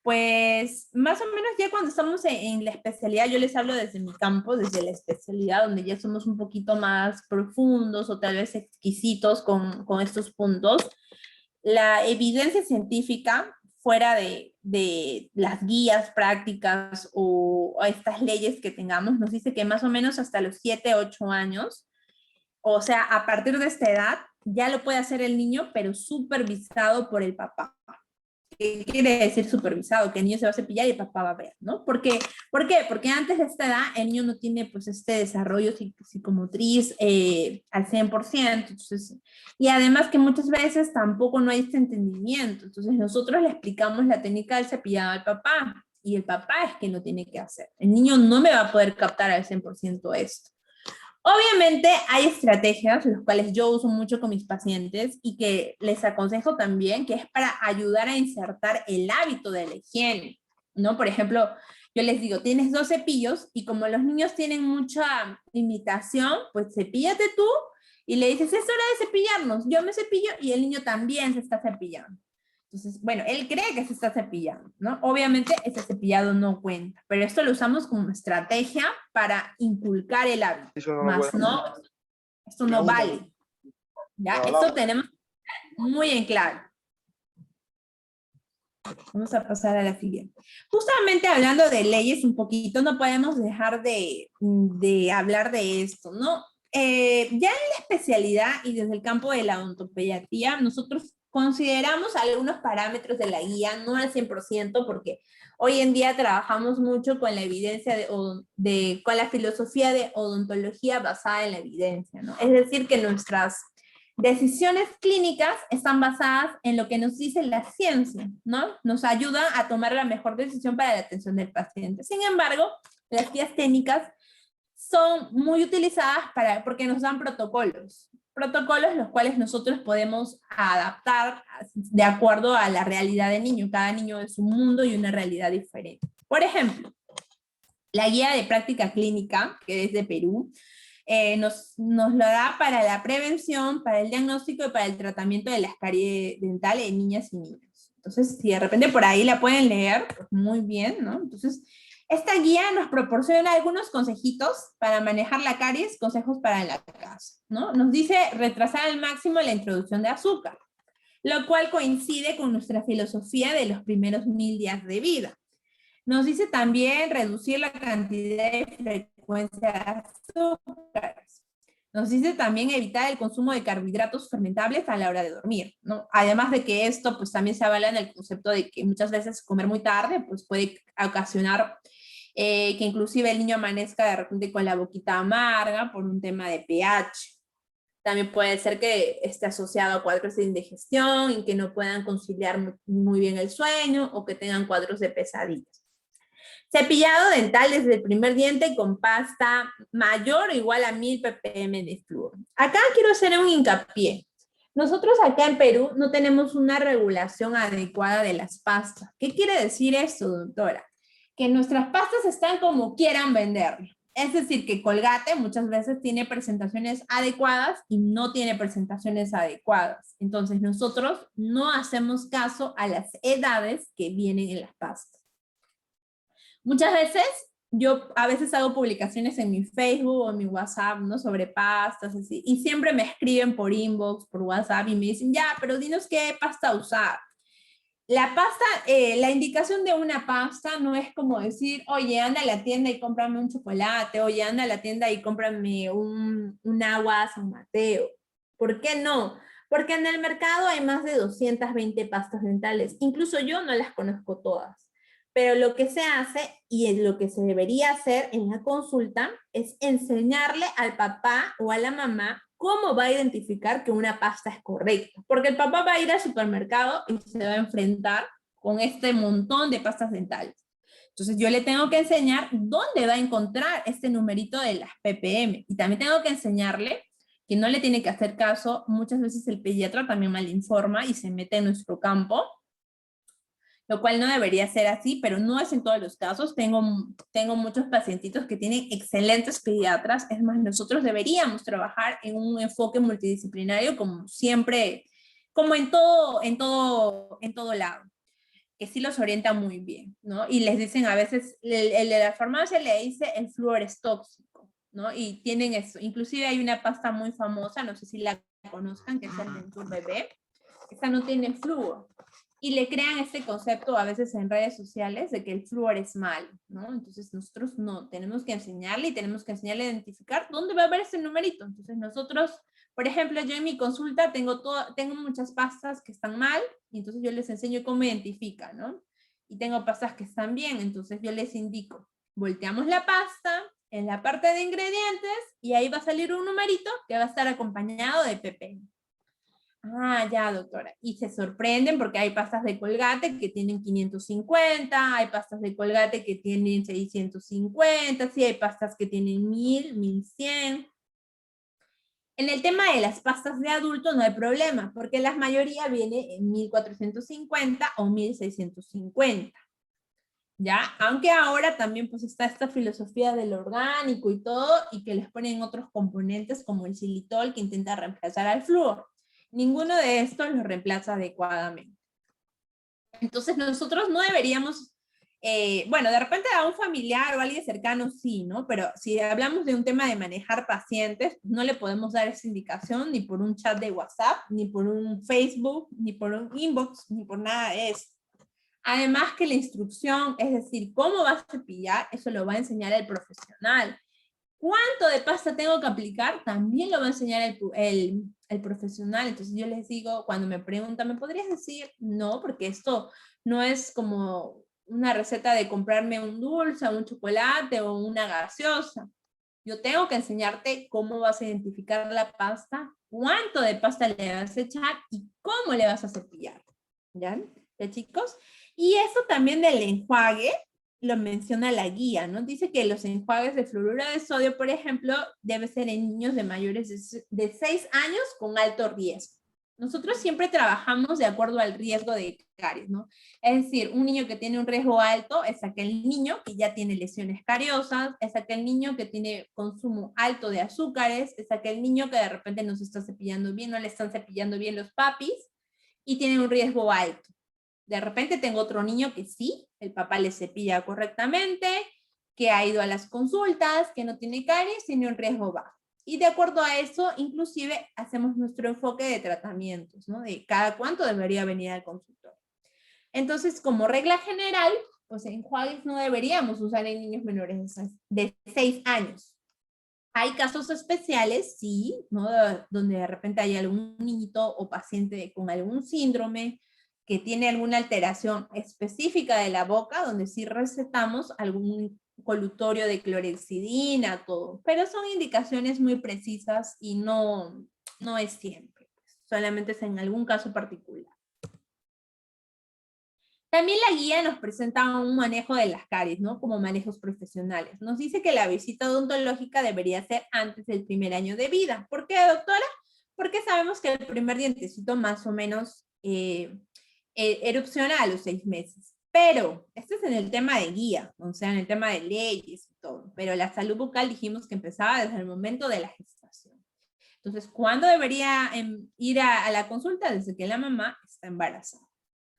pues más o menos ya cuando estamos en la especialidad, yo les hablo desde mi campo, desde la especialidad, donde ya somos un poquito más profundos o tal vez exquisitos con estos puntos. La evidencia científica, fuera de las guías prácticas o estas leyes que tengamos, nos dice que más o menos hasta los 7, 8 años, o sea, a partir de esta edad, ya lo puede hacer el niño, pero supervisado por el papá. ¿Qué quiere decir supervisado? Que el niño se va a cepillar y el papá va a ver, ¿no? ¿Por qué? Porque antes de esta edad el niño no tiene pues este desarrollo psicomotriz al 100%, entonces, y además que muchas veces tampoco no hay este entendimiento, entonces nosotros le explicamos la técnica del cepillado al papá, y el papá es quien lo tiene que hacer. El niño no me va a poder captar al 100% esto. Obviamente hay estrategias, las cuales yo uso mucho con mis pacientes y que les aconsejo también, que es para ayudar a insertar el hábito de la higiene, ¿no? Por ejemplo, yo les digo, tienes 2 cepillos y como los niños tienen mucha imitación, pues cepíllate tú y le dices, es hora de cepillarnos, yo me cepillo y el niño también se está cepillando. Entonces, bueno, él cree que se está cepillando, ¿no? Obviamente ese cepillado no cuenta, pero esto lo usamos como estrategia para inculcar el hábito, más no, Esto no vale. ¿Ya? Esto tenemos muy en claro. Vamos a pasar a la siguiente. Justamente hablando de leyes un poquito, no podemos dejar de hablar de esto, ¿no? Ya en la especialidad y desde el campo de la odontopediatría, nosotros consideramos algunos parámetros de la guía, no al 100%, porque hoy en día trabajamos mucho con la evidencia con la filosofía de odontología basada en la evidencia, ¿no? Es decir, que nuestras decisiones clínicas están basadas en lo que nos dice la ciencia, ¿no? Nos ayuda a tomar la mejor decisión para la atención del paciente. Sin embargo, las guías técnicas son muy utilizadas porque nos dan protocolos los cuales nosotros podemos adaptar de acuerdo a la realidad del niño. Cada niño es un mundo y una realidad diferente. Por ejemplo, la guía de práctica clínica, que es de Perú, nos lo da para la prevención, para el diagnóstico y para el tratamiento de la caries dental en niñas y niños. Entonces, si de repente por ahí la pueden leer, pues muy bien, ¿no? Entonces, esta guía nos proporciona algunos consejitos para manejar la caries, consejos para la casa, ¿no? Nos dice retrasar al máximo la introducción de azúcar, lo cual coincide con nuestra filosofía de los primeros 1000 días de vida. Nos dice también reducir la cantidad de frecuencia de azúcares. Nos dice también evitar el consumo de carbohidratos fermentables a la hora de dormir, ¿no? Además de que esto pues también se avala en el concepto de que muchas veces comer muy tarde pues puede ocasionar que inclusive el niño amanezca de repente con la boquita amarga por un tema de pH. También puede ser que esté asociado a cuadros de indigestión y que no puedan conciliar muy bien el sueño o que tengan cuadros de pesadillas. Cepillado dental desde el primer diente con pasta mayor o igual a 1000 ppm de flúor. Acá quiero hacer un hincapié. Nosotros acá en Perú no tenemos una regulación adecuada de las pastas. ¿Qué quiere decir esto, doctora? Que nuestras pastas están como quieran venderlo. Es decir, que Colgate muchas veces tiene presentaciones adecuadas y no tiene presentaciones adecuadas. Entonces nosotros no hacemos caso a las edades que vienen en las pastas. Muchas veces yo a veces hago publicaciones en mi Facebook o en mi WhatsApp, ¿no? Sobre pastas, así, y siempre me escriben por inbox, por WhatsApp, y me dicen, ya, pero dinos qué pasta usar. La pasta, la indicación de una pasta no es como decir, oye, anda a la tienda y cómprame un chocolate, oye, anda a la tienda y cómprame un agua San Mateo. ¿Por qué no? Porque en el mercado hay más de 220 pastas dentales. Incluso yo no las conozco todas. Pero lo que se hace y lo que se debería hacer en la consulta es enseñarle al papá o a la mamá cómo va a identificar que una pasta es correcta. Porque el papá va a ir al supermercado y se va a enfrentar con este montón de pastas dentales. Entonces yo le tengo que enseñar dónde va a encontrar este numerito de las ppm. Y también tengo que enseñarle que no le tiene que hacer caso. Muchas veces el pediatra también mal informa y se mete en nuestro campo, lo cual no debería ser así, pero no es en todos los casos. Tengo muchos pacientitos que tienen excelentes pediatras. Es más, nosotros deberíamos trabajar en un enfoque multidisciplinario como siempre, como en todo lado, que sí los orienta muy bien, ¿no? Y les dicen a veces, el de la farmacia le dice el flúor es tóxico, ¿no? Y tienen eso. Inclusive hay una pasta muy famosa, no sé si la conozcan, que es el Denture Bebé. Esta no tiene flúor. Y le crean este concepto a veces en redes sociales de que el flúor es malo, ¿no? Entonces nosotros no, tenemos que enseñarle y tenemos que enseñarle a identificar dónde va a haber ese numerito. Entonces nosotros, por ejemplo, yo en mi consulta tengo muchas pastas que están mal, y entonces yo les enseño cómo identifican, ¿no? Y tengo pastas que están bien, entonces yo les indico, volteamos la pasta en la parte de ingredientes y ahí va a salir un numerito que va a estar acompañado de ppm. Ah, ya, doctora. Y se sorprenden porque hay pastas de Colgate que tienen 550, hay pastas de Colgate que tienen 650, sí, hay pastas que tienen 1000, 1100. En el tema de las pastas de adulto no hay problema, porque la mayoría viene en 1450 o 1650. ¿Ya? Aunque ahora también pues está esta filosofía del orgánico y todo, y que les ponen otros componentes como el xilitol que intenta reemplazar al flúor. Ninguno de estos lo reemplaza adecuadamente. Entonces nosotros no deberíamos bueno, de repente a un familiar o a alguien cercano sí, ¿no? Pero si hablamos de un tema de manejar pacientes, no le podemos dar esa indicación ni por un chat de WhatsApp, ni por un Facebook, ni por un inbox, ni por nada de eso. Además que la instrucción, es decir, cómo vas a cepillar, eso lo va a enseñar el profesional. ¿Cuánto de pasta tengo que aplicar? También lo va a enseñar el profesional. Entonces yo les digo, cuando me preguntan, ¿me podrías decir? No, porque esto no es como una receta de comprarme un dulce, un chocolate o una gaseosa. Yo tengo que enseñarte cómo vas a identificar la pasta, cuánto de pasta le vas a echar y cómo le vas a cepillar. ¿Ya? ¿Ya, chicos? Y eso también del enjuague, lo menciona la guía, ¿no? Dice que los enjuagues de fluoruro de sodio, por ejemplo, debe ser en niños de mayores de 6 años con alto riesgo. Nosotros siempre trabajamos de acuerdo al riesgo de caries, ¿no? Es decir, un niño que tiene un riesgo alto es aquel niño que ya tiene lesiones cariosas, es aquel niño que tiene consumo alto de azúcares, es aquel niño que de repente no se está cepillando bien, no le están cepillando bien los papis y tiene un riesgo alto. De repente tengo otro niño que sí, el papá le cepilla correctamente, que ha ido a las consultas, que no tiene caries, tiene un riesgo bajo. Y de acuerdo a eso, inclusive hacemos nuestro enfoque de tratamientos, ¿no? De cada cuánto debería venir al consultorio. Entonces, como regla general, pues enjuagues no deberíamos usar en niños menores de 6 años. Hay casos especiales, sí, ¿no? Donde de repente hay algún niñito o paciente con algún síndrome que tiene alguna alteración específica de la boca, donde sí recetamos algún colutorio de clorhexidina, todo. Pero son indicaciones muy precisas y no es siempre. Solamente es en algún caso particular. También la guía nos presenta un manejo de las caries, ¿no? Como manejos profesionales. Nos dice que la visita odontológica debería ser antes del primer año de vida. ¿Por qué, doctora? Porque sabemos que el primer dientecito más o menos erupciona a los 6 meses. Pero, esto es en el tema de guía, o sea, en el tema de leyes y todo. Pero la salud bucal dijimos que empezaba desde el momento de la gestación. Entonces, ¿cuándo debería ir a la consulta? Desde que la mamá está embarazada.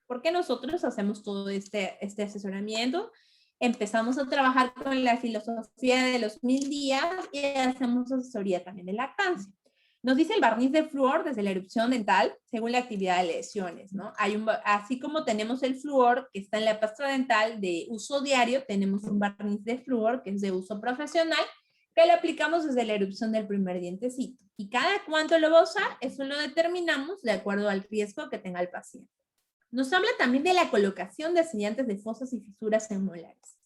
Porque nosotros hacemos todo este asesoramiento, empezamos a trabajar con la filosofía de los 1000 días y hacemos asesoría también de lactancia. Nos dice el barniz de flúor desde la erupción dental, según la actividad de lesiones, ¿no? Así como tenemos el flúor que está en la pasta dental de uso diario, tenemos un barniz de flúor que es de uso profesional, que lo aplicamos desde la erupción del primer dientecito. Y cada cuánto lo va a usar, eso lo determinamos de acuerdo al riesgo que tenga el paciente. Nos habla también de la colocación de sellantes de fosas y fisuras en molares.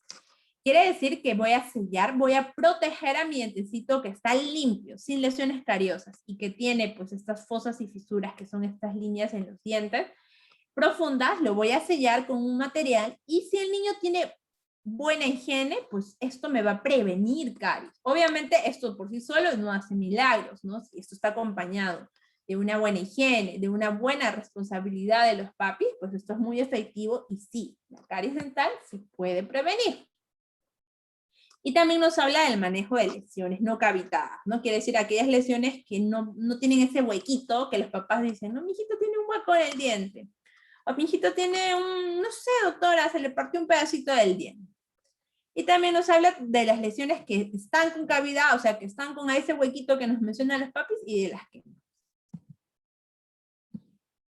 Quiere decir que voy a sellar, voy a proteger a mi dientecito que está limpio, sin lesiones cariosas, y que tiene pues estas fosas y fisuras, que son estas líneas en los dientes profundas, lo voy a sellar con un material, y si el niño tiene buena higiene, pues esto me va a prevenir caries. Obviamente esto por sí solo no hace milagros, ¿no? Si esto está acompañado de una buena higiene, de una buena responsabilidad de los papis, pues esto es muy efectivo y sí, la caries dental se puede prevenir. Y también nos habla del manejo de lesiones no cavitadas, ¿no? Quiere decir aquellas lesiones que no tienen ese huequito que los papás dicen, no, mi hijito tiene un hueco en el diente. O mi hijito tiene no sé, doctora, se le partió un pedacito del diente. Y también nos habla de las lesiones que están con cavidad, o sea, que están con ese huequito que nos mencionan los papis y de las que no.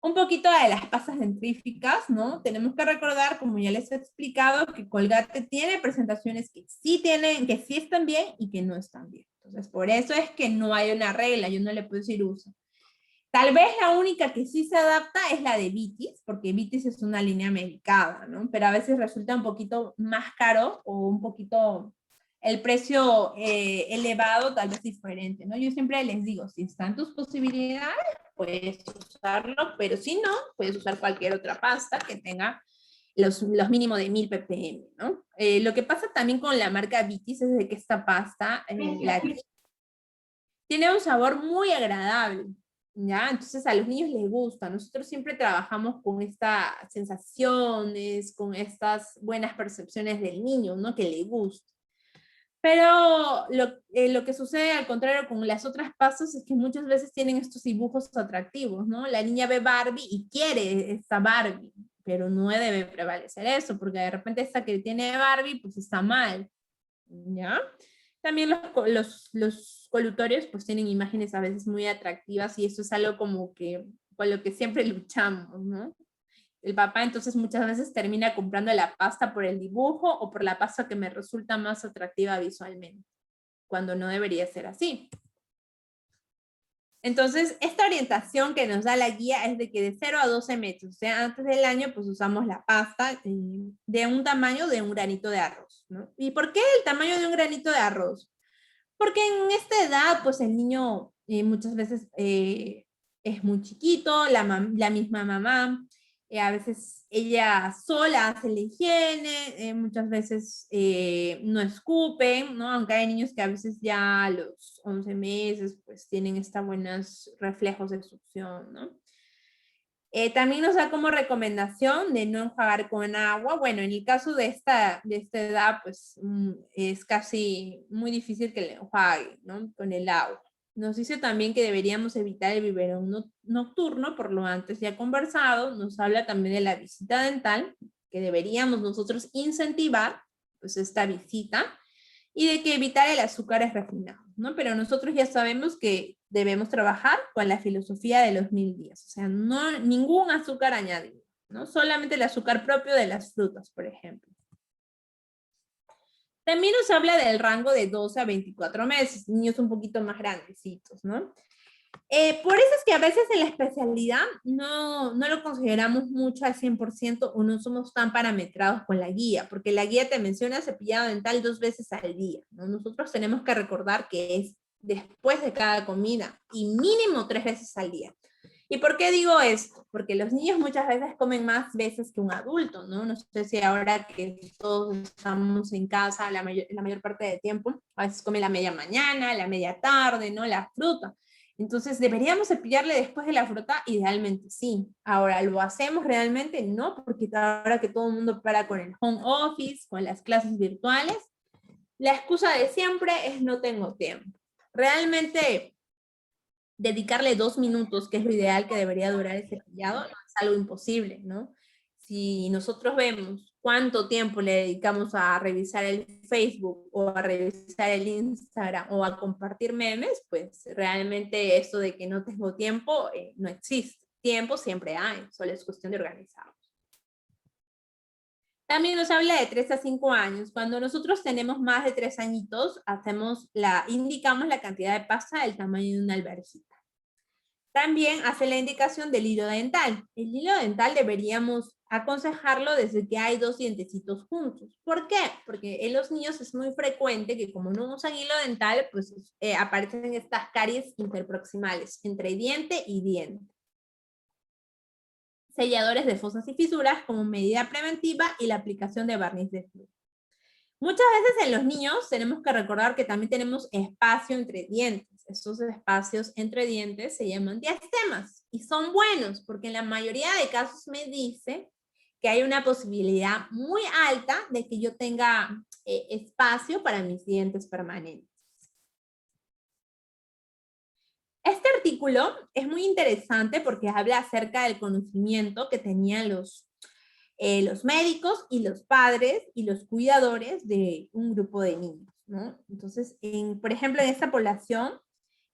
Un poquito de las pastas dentríficas, ¿no? Tenemos que recordar, como ya les he explicado, que Colgate tiene presentaciones que sí están bien y que no están bien. Entonces, por eso es que no hay una regla, yo no le puedo decir uso. Tal vez la única que sí se adapta es la de Vitis, porque Vitis es una línea medicada, ¿no? Pero a veces resulta un poquito más caro o un poquito el precio elevado, tal vez diferente, ¿no? Yo siempre les digo, si están tus posibilidades, puedes usarlo, pero si no, puedes usar cualquier otra pasta que tenga los mínimos de 1000 ppm, ¿no? Lo que pasa también con la marca Vitis es de que esta pasta tiene un sabor muy agradable, ¿ya? Entonces a los niños les gusta. Nosotros siempre trabajamos con estas sensaciones, con estas buenas percepciones del niño, ¿no? Que le gusta. Pero lo que sucede al contrario con las otras pastas es que muchas veces tienen estos dibujos atractivos, ¿no? La niña ve Barbie y quiere esta Barbie. pero no debe prevalecer eso, porque de repente esta que tiene Barbie, pues está mal, ¿ya? También los colutorios pues tienen imágenes a veces muy atractivas y eso es algo como que con lo que siempre luchamos, ¿no? El papá entonces muchas veces termina comprando la pasta por el dibujo o por la pasta que me resulta más atractiva visualmente, cuando no debería ser así. Entonces, esta orientación que nos da la guía es de que de 0 a 12 metros, o sea, antes del año, pues usamos la pasta de un tamaño de un granito de arroz, ¿no? ¿Y por qué el tamaño de un granito de arroz? Porque en esta edad, pues el niño muchas veces es muy chiquito, la misma mamá, a veces ella sola hace la higiene, muchas veces no escupen, ¿no? Aunque hay niños que a veces ya a los 11 meses pues tienen estos buenos reflejos de succión, ¿no? También nos da como recomendación de no enjuagar con agua. Bueno, en el caso de esta edad, pues es casi muy difícil que le enjuague, ¿no? Con el agua. Nos dice también que deberíamos evitar el biberón nocturno, por lo antes ya conversado. Nos habla también de la visita dental, que deberíamos nosotros incentivar, pues esta visita, y de que evitar el azúcares refinados, ¿no? Pero nosotros ya sabemos que debemos trabajar con la filosofía de los 1000 días, o sea, no, ningún azúcar añadido, ¿no? Solamente el azúcar propio de las frutas, por ejemplo. También nos habla del rango de 12 a 24 meses, niños un poquito más grandecitos, ¿no? Por eso es que a veces en la especialidad no lo consideramos mucho al 100% o no somos tan parametrados con la guía, porque la guía te menciona cepillado dental 2 veces al día, ¿no? Nosotros tenemos que recordar que es después de cada comida y mínimo 3 veces al día. ¿Y por qué digo esto? Porque los niños muchas veces comen más veces que un adulto, ¿no? No sé si ahora que todos estamos en casa la mayor parte del tiempo, a veces come la media mañana, la media tarde, ¿no? La fruta. Entonces, ¿deberíamos cepillarle después de la fruta? Idealmente sí. Ahora, ¿lo hacemos realmente? No, porque ahora que todo el mundo para con el home office, con las clases virtuales, la excusa de siempre es no tengo tiempo. Realmente, dedicarle 2 minutos, que es lo ideal que debería durar el cepillado, es algo imposible, ¿no? Si nosotros vemos cuánto tiempo le dedicamos a revisar el Facebook o a revisar el Instagram o a compartir memes, pues realmente esto de que no tengo tiempo no existe. Tiempo siempre hay, solo es cuestión de organizarlo. También nos habla de 3 a 5 años. Cuando nosotros tenemos más de 3 añitos, indicamos la cantidad de pasta del tamaño de una alverjita. También hace la indicación del hilo dental. El hilo dental deberíamos aconsejarlo desde que hay 2 dientecitos juntos. ¿Por qué? Porque en los niños es muy frecuente que como no usan hilo dental, pues aparecen estas caries interproximales entre diente y diente. Selladores de fosas y fisuras como medida preventiva y la aplicación de barniz de flúor. Muchas veces en los niños tenemos que recordar que también tenemos espacio entre dientes. Estos espacios entre dientes se llaman diastemas y son buenos porque en la mayoría de casos me dice que hay una posibilidad muy alta de que yo tenga espacio para mis dientes permanentes. Este artículo es muy interesante porque habla acerca del conocimiento que tenían los médicos y los padres y los cuidadores de un grupo de niños, ¿no? Entonces, por ejemplo, en esta población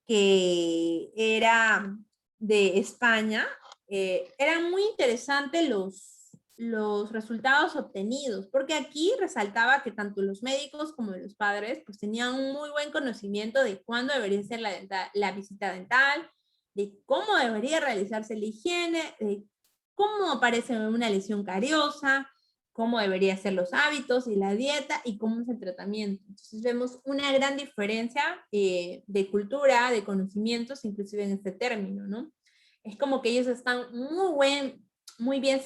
que era de España, eran muy interesantes los resultados obtenidos, porque aquí resaltaba que tanto los médicos como los padres pues tenían un muy buen conocimiento de cuándo debería ser la visita dental, de cómo debería realizarse la higiene, de cómo aparece una lesión cariosa, cómo deberían ser los hábitos y la dieta y cómo es el tratamiento. Entonces vemos una gran diferencia de cultura, de conocimientos, inclusive en este término, ¿no? Es como que ellos están muy bien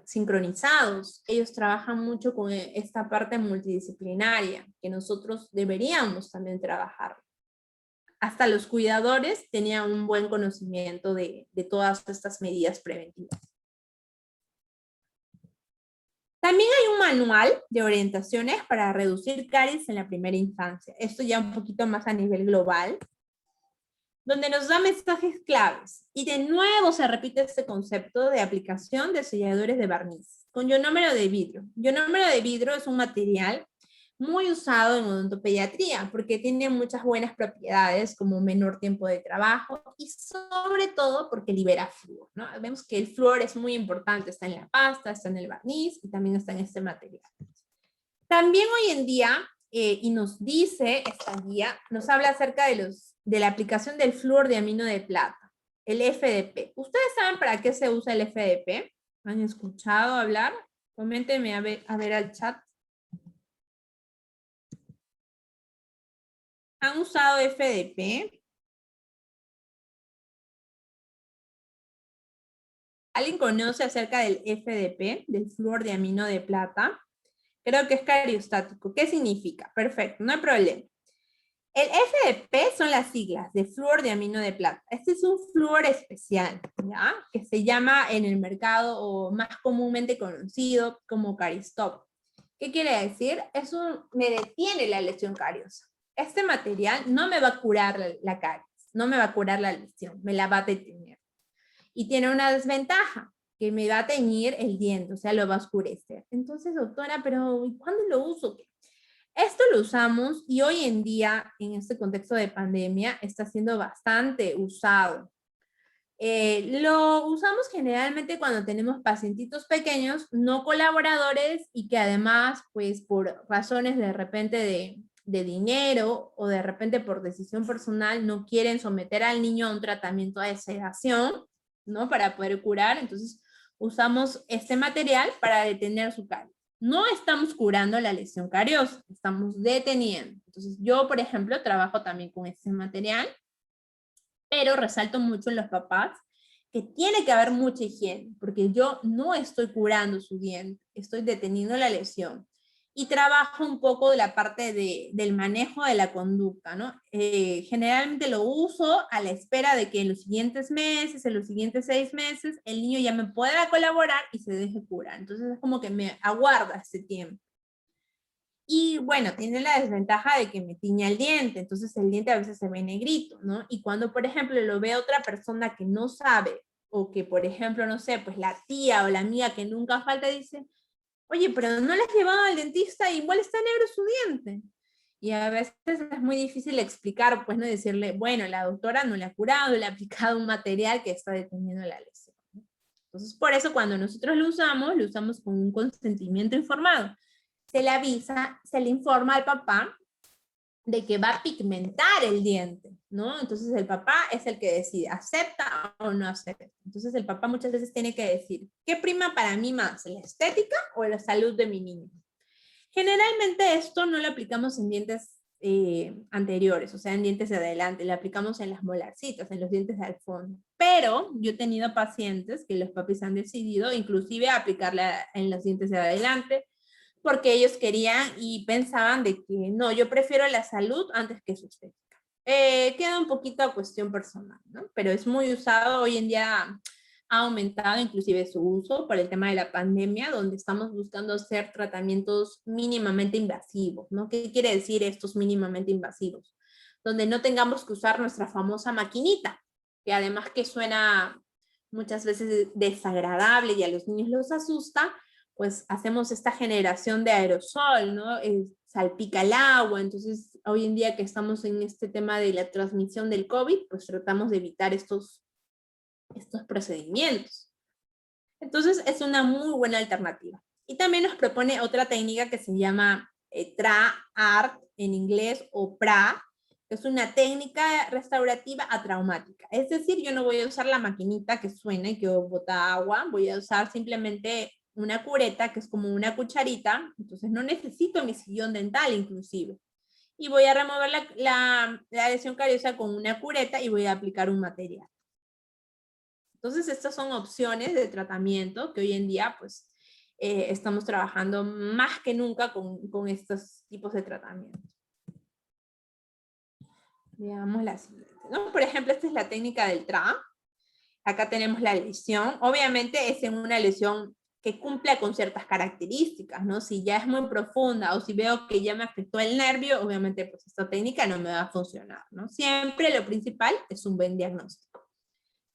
sincronizados. Ellos trabajan mucho con esta parte multidisciplinaria que nosotros deberíamos también trabajar. Hasta los cuidadores tenían un buen conocimiento de todas estas medidas preventivas. También hay un manual de orientaciones para reducir caries en la primera infancia. Esto ya un poquito más a nivel global. donde nos da mensajes claves. Y de nuevo se repite este concepto de aplicación de selladores de barniz, con ionómero de vidrio. Ionómero de vidrio es un material muy usado en odontopediatría, porque tiene muchas buenas propiedades, como menor tiempo de trabajo, y sobre todo porque libera flúor, ¿no? Vemos que el flúor es muy importante, está en la pasta, está en el barniz, y también está en este material. También hoy en día, y nos dice esta guía, nos habla acerca de la aplicación del flúor de amino de plata, el FDP. ¿Ustedes saben para qué se usa el FDP? ¿Han escuchado hablar? Coméntenme a ver al chat. ¿Han usado FDP? ¿Alguien conoce acerca del FDP, del flúor de amino de plata? Creo que es cariostático. ¿Qué significa? Perfecto, no hay problema. El FDP son las siglas de flúor de amino de plata. Este es un flúor especial, ¿ya? Que se llama en el mercado, o más comúnmente conocido como Caristop. ¿Qué quiere decir? Me detiene la lesión cariosa. Este material no me va a curar la caries, no me va a curar la lesión, me la va a detener. Y tiene una desventaja, que me va a teñir el diente, o sea, lo va a oscurecer. Entonces, doctora, pero ¿cuándo lo uso? Esto lo usamos y hoy en día, en este contexto de pandemia, está siendo bastante usado. Lo usamos generalmente cuando tenemos pacientitos pequeños, no colaboradores, y que además, pues por razones de repente de dinero, o de repente por decisión personal, no quieren someter al niño a un tratamiento de sedación, ¿no? Para poder curar. Entonces usamos este material para detener su caries. No estamos curando la lesión cariosa, estamos deteniendo. Entonces yo, por ejemplo, trabajo también con este material, pero resalto mucho en los papás que tiene que haber mucha higiene, porque yo no estoy curando su diente, estoy deteniendo la lesión. Y trabajo un poco de la parte del manejo de la conducta, ¿no? Generalmente lo uso a la espera de que en los siguientes meses, en los siguientes 6 meses, el niño ya me pueda colaborar y se deje curar. Entonces es como que me aguarda ese tiempo. Y bueno, tiene la desventaja de que me tiña el diente, entonces el diente a veces se ve negrito, ¿no? Y cuando, por ejemplo, lo ve otra persona que no sabe, o que, por ejemplo, no sé, pues la tía o la amiga que nunca falta dice, oye, pero no le has llevado al dentista, igual está negro su diente. Y a veces es muy difícil explicar, pues, no decirle, bueno, la doctora no le ha curado, le ha aplicado un material que está deteniendo la lesión. Entonces, por eso cuando nosotros lo usamos con un consentimiento informado. Se le avisa, se le informa al papá de que va a pigmentar el diente, ¿no? Entonces el papá es el que decide, ¿acepta o no acepta? Entonces el papá muchas veces tiene que decir, ¿qué prima para mí más, la estética o la salud de mi niño? Generalmente esto no lo aplicamos en dientes anteriores, o sea, en dientes de adelante, lo aplicamos en las molarcitas, en los dientes al fondo. Pero yo he tenido pacientes que los papis han decidido inclusive aplicarla en los dientes de adelante, porque ellos querían y pensaban de que no, yo prefiero la salud antes que su estética. Queda un poquito a cuestión personal, ¿no? Pero es muy usado hoy en día, ha aumentado inclusive su uso por el tema de la pandemia, donde estamos buscando hacer tratamientos mínimamente invasivos, ¿no? ¿Qué quiere decir estos mínimamente invasivos? Donde no tengamos que usar nuestra famosa maquinita, que además que suena muchas veces desagradable y a los niños los asusta, pues hacemos esta generación de aerosol, ¿no? Salpica el agua, entonces hoy en día que estamos en este tema de la transmisión del COVID, pues tratamos de evitar estos procedimientos. Entonces es una muy buena alternativa. Y también nos propone otra técnica que se llama TRA-ART en inglés, o PRA, que es una técnica restaurativa atraumática. Es decir, yo no voy a usar la maquinita que suena y que bota agua, voy a usar simplemente una cureta, que es como una cucharita, entonces no necesito mi sillón dental inclusive. Y voy a remover la lesión cariosa con una cureta y voy a aplicar un material. Entonces, estas son opciones de tratamiento que hoy en día, pues, estamos trabajando más que nunca con estos tipos de tratamiento. Veamos la siguiente, ¿no? Por ejemplo, esta es la técnica del TRA. Acá tenemos la lesión. Obviamente es en una lesión que cumpla con ciertas características, ¿no? Si ya es muy profunda o si veo que ya me afectó el nervio, obviamente pues esta técnica no me va a funcionar, ¿no? Siempre lo principal es un buen diagnóstico.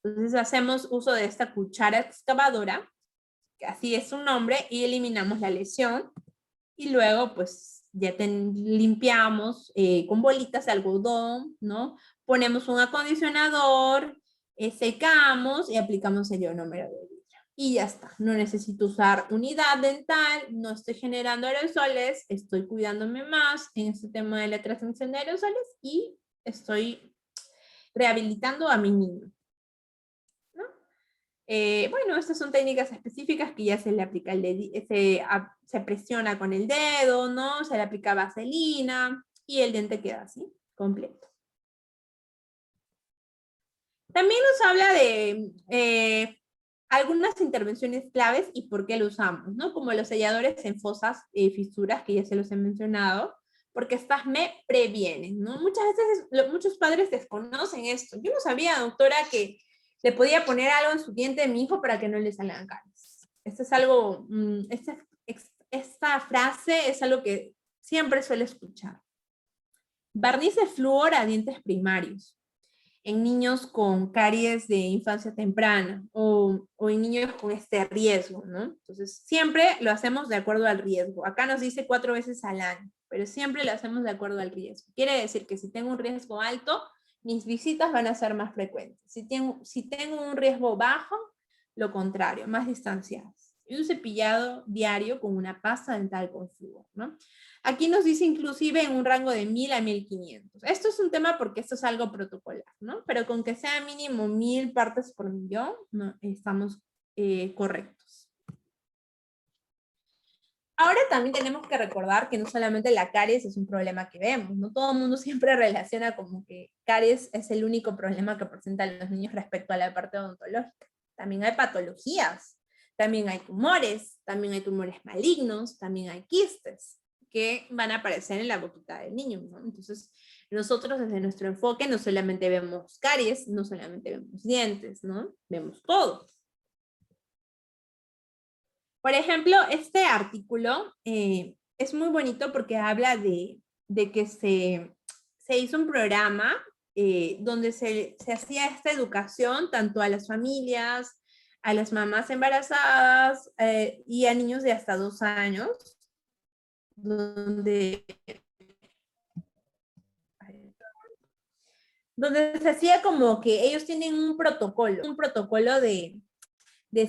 Entonces hacemos uso de esta cuchara excavadora, que así es su nombre, y eliminamos la lesión. Y luego pues ya limpiamos con bolitas de algodón, ¿no? Ponemos un acondicionador, secamos y aplicamos el ionómero de vidrio. Y ya está, no necesito usar unidad dental, no estoy generando aerosoles, estoy cuidándome más en este tema de la transmisión de aerosoles y estoy rehabilitando a mi niño, ¿no? Bueno, estas son técnicas específicas que ya se le aplica se presiona con el dedo, ¿no? Se le aplica vaselina y el diente queda así, completo. También nos habla de algunas intervenciones claves y por qué lo usamos, ¿no? Como los selladores en fosas, fisuras, que ya se los he mencionado, porque estas me previenen, ¿no? Muchas veces muchos padres desconocen esto. Yo no sabía, doctora, que le podía poner algo en su diente de mi hijo para que no le salgan caries. Esto es algo, esta frase es algo que siempre suele escuchar. Barniz de flúor a dientes primarios en niños con caries de infancia temprana o en niños con este riesgo, ¿no? Entonces, siempre lo hacemos de acuerdo al riesgo. Acá nos dice 4 veces al año, pero siempre lo hacemos de acuerdo al riesgo. Quiere decir que si tengo un riesgo alto, mis visitas van a ser más frecuentes. Si tengo un riesgo bajo, lo contrario, más distanciadas. Y un cepillado diario con una pasta dental con flúor, ¿no? Aquí nos dice inclusive en un rango de 1000 a 1500. Esto es un tema porque esto es algo protocolar, ¿no? Pero con que sea mínimo 1000 partes por millón, no, estamos correctos. Ahora también tenemos que recordar que no solamente la caries es un problema que vemos, ¿no? Todo el mundo siempre relaciona como que caries es el único problema que presentan los niños respecto a la parte odontológica. También hay patologías, también hay tumores malignos, también hay quistes que van a aparecer en la boquita del niño, ¿no? Entonces, nosotros desde nuestro enfoque no solamente vemos caries, no solamente vemos dientes, ¿no? Vemos todo. Por ejemplo, este artículo es muy bonito porque habla de que se hizo un programa donde se hacía esta educación tanto a las familias, a las mamás embarazadas y a niños de hasta 2 años, donde se hacía como que ellos tienen un protocolo de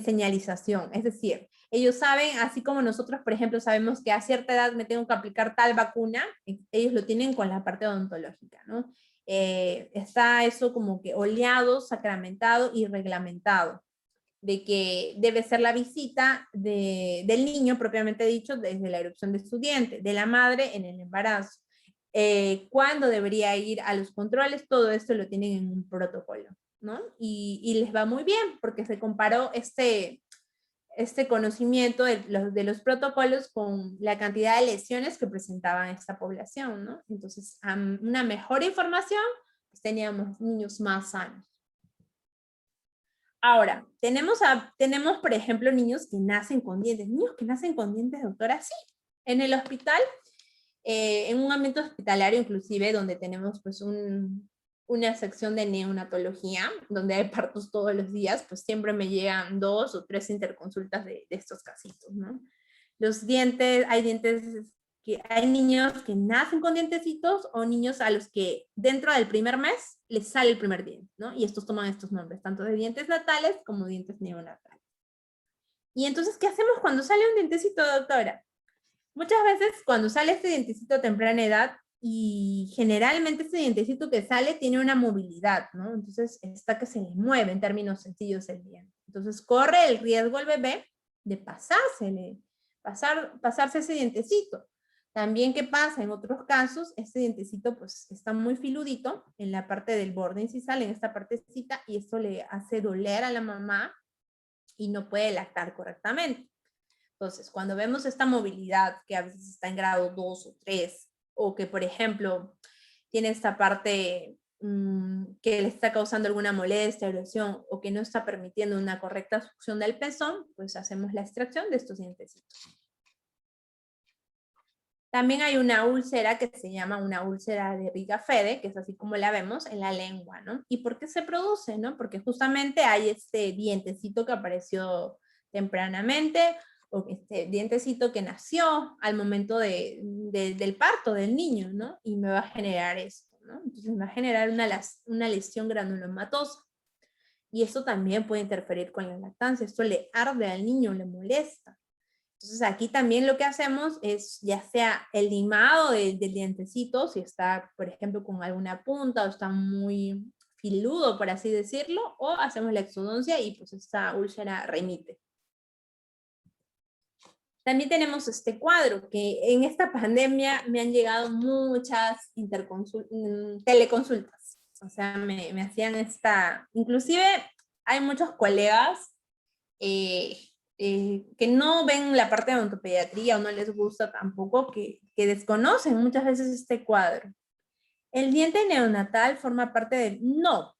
señalización, es decir, ellos saben, así como nosotros, por ejemplo, sabemos que a cierta edad me tengo que aplicar tal vacuna, ellos lo tienen con la parte odontológica, ¿no? Está eso como que oleado, sacramentado y reglamentado, de que debe ser la visita del niño, propiamente dicho, desde la erupción de su diente, de la madre en el embarazo, cuándo debería ir a los controles, todo esto lo tienen en un protocolo, ¿no? Y les va muy bien, porque se comparó este conocimiento de los protocolos con la cantidad de lesiones que presentaban esta población, ¿no? Entonces, una mejor información, pues teníamos niños más sanos. Ahora, tenemos, por ejemplo, niños que nacen con dientes. Niños que nacen con dientes, doctora, sí. En el hospital, en un ambiente hospitalario inclusive, donde tenemos pues una sección de neonatología, donde hay partos todos los días, pues siempre me llegan 2 o 3 interconsultas de estos casitos, ¿no? Los dientes, hay niños que nacen con dientecitos o niños a los que dentro del primer mes les sale el primer diente, ¿no? Y estos toman estos nombres, tanto de dientes natales como dientes neonatales. Y entonces, ¿qué hacemos cuando sale un dientecito, doctora? Muchas veces cuando sale este dientecito a temprana edad, y generalmente este dientecito que sale tiene una movilidad, ¿no? Entonces está que se le mueve en términos sencillos el diente. Entonces corre el riesgo el bebé de pasarse ese dientecito. También, ¿qué pasa? En otros casos, este dientecito pues está muy filudito en la parte del borde incisal, en esta partecita, y esto le hace doler a la mamá y no puede lactar correctamente. Entonces, cuando vemos esta movilidad que a veces está en grado 2 o 3, o que, por ejemplo, tiene esta parte que le está causando alguna molestia, erosión, o que no está permitiendo una correcta succión del pezón, pues hacemos la extracción de estos dientecitos. También hay una úlcera que se llama una úlcera de Riga-Fede, que es así como la vemos en la lengua, ¿no? ¿Y por qué se produce, no? Porque justamente hay este dientecito que apareció tempranamente, o este dientecito que nació al momento del parto del niño, ¿no? Y me va a generar esto, ¿no? Entonces me va a generar una lesión granulomatosa. Y esto también puede interferir con la lactancia. Esto le arde al niño, le molesta. Entonces aquí también lo que hacemos es ya sea el limado del dientecito, si está, por ejemplo, con alguna punta o está muy filudo, por así decirlo, o hacemos la exodoncia y pues esta úlcera remite. También tenemos este cuadro, que en esta pandemia me han llegado muchas teleconsultas. O sea, me hacían inclusive hay muchos colegas que no ven la parte de odontopediatría o no les gusta tampoco, que desconocen muchas veces este cuadro. ¿El diente neonatal forma parte del...? No.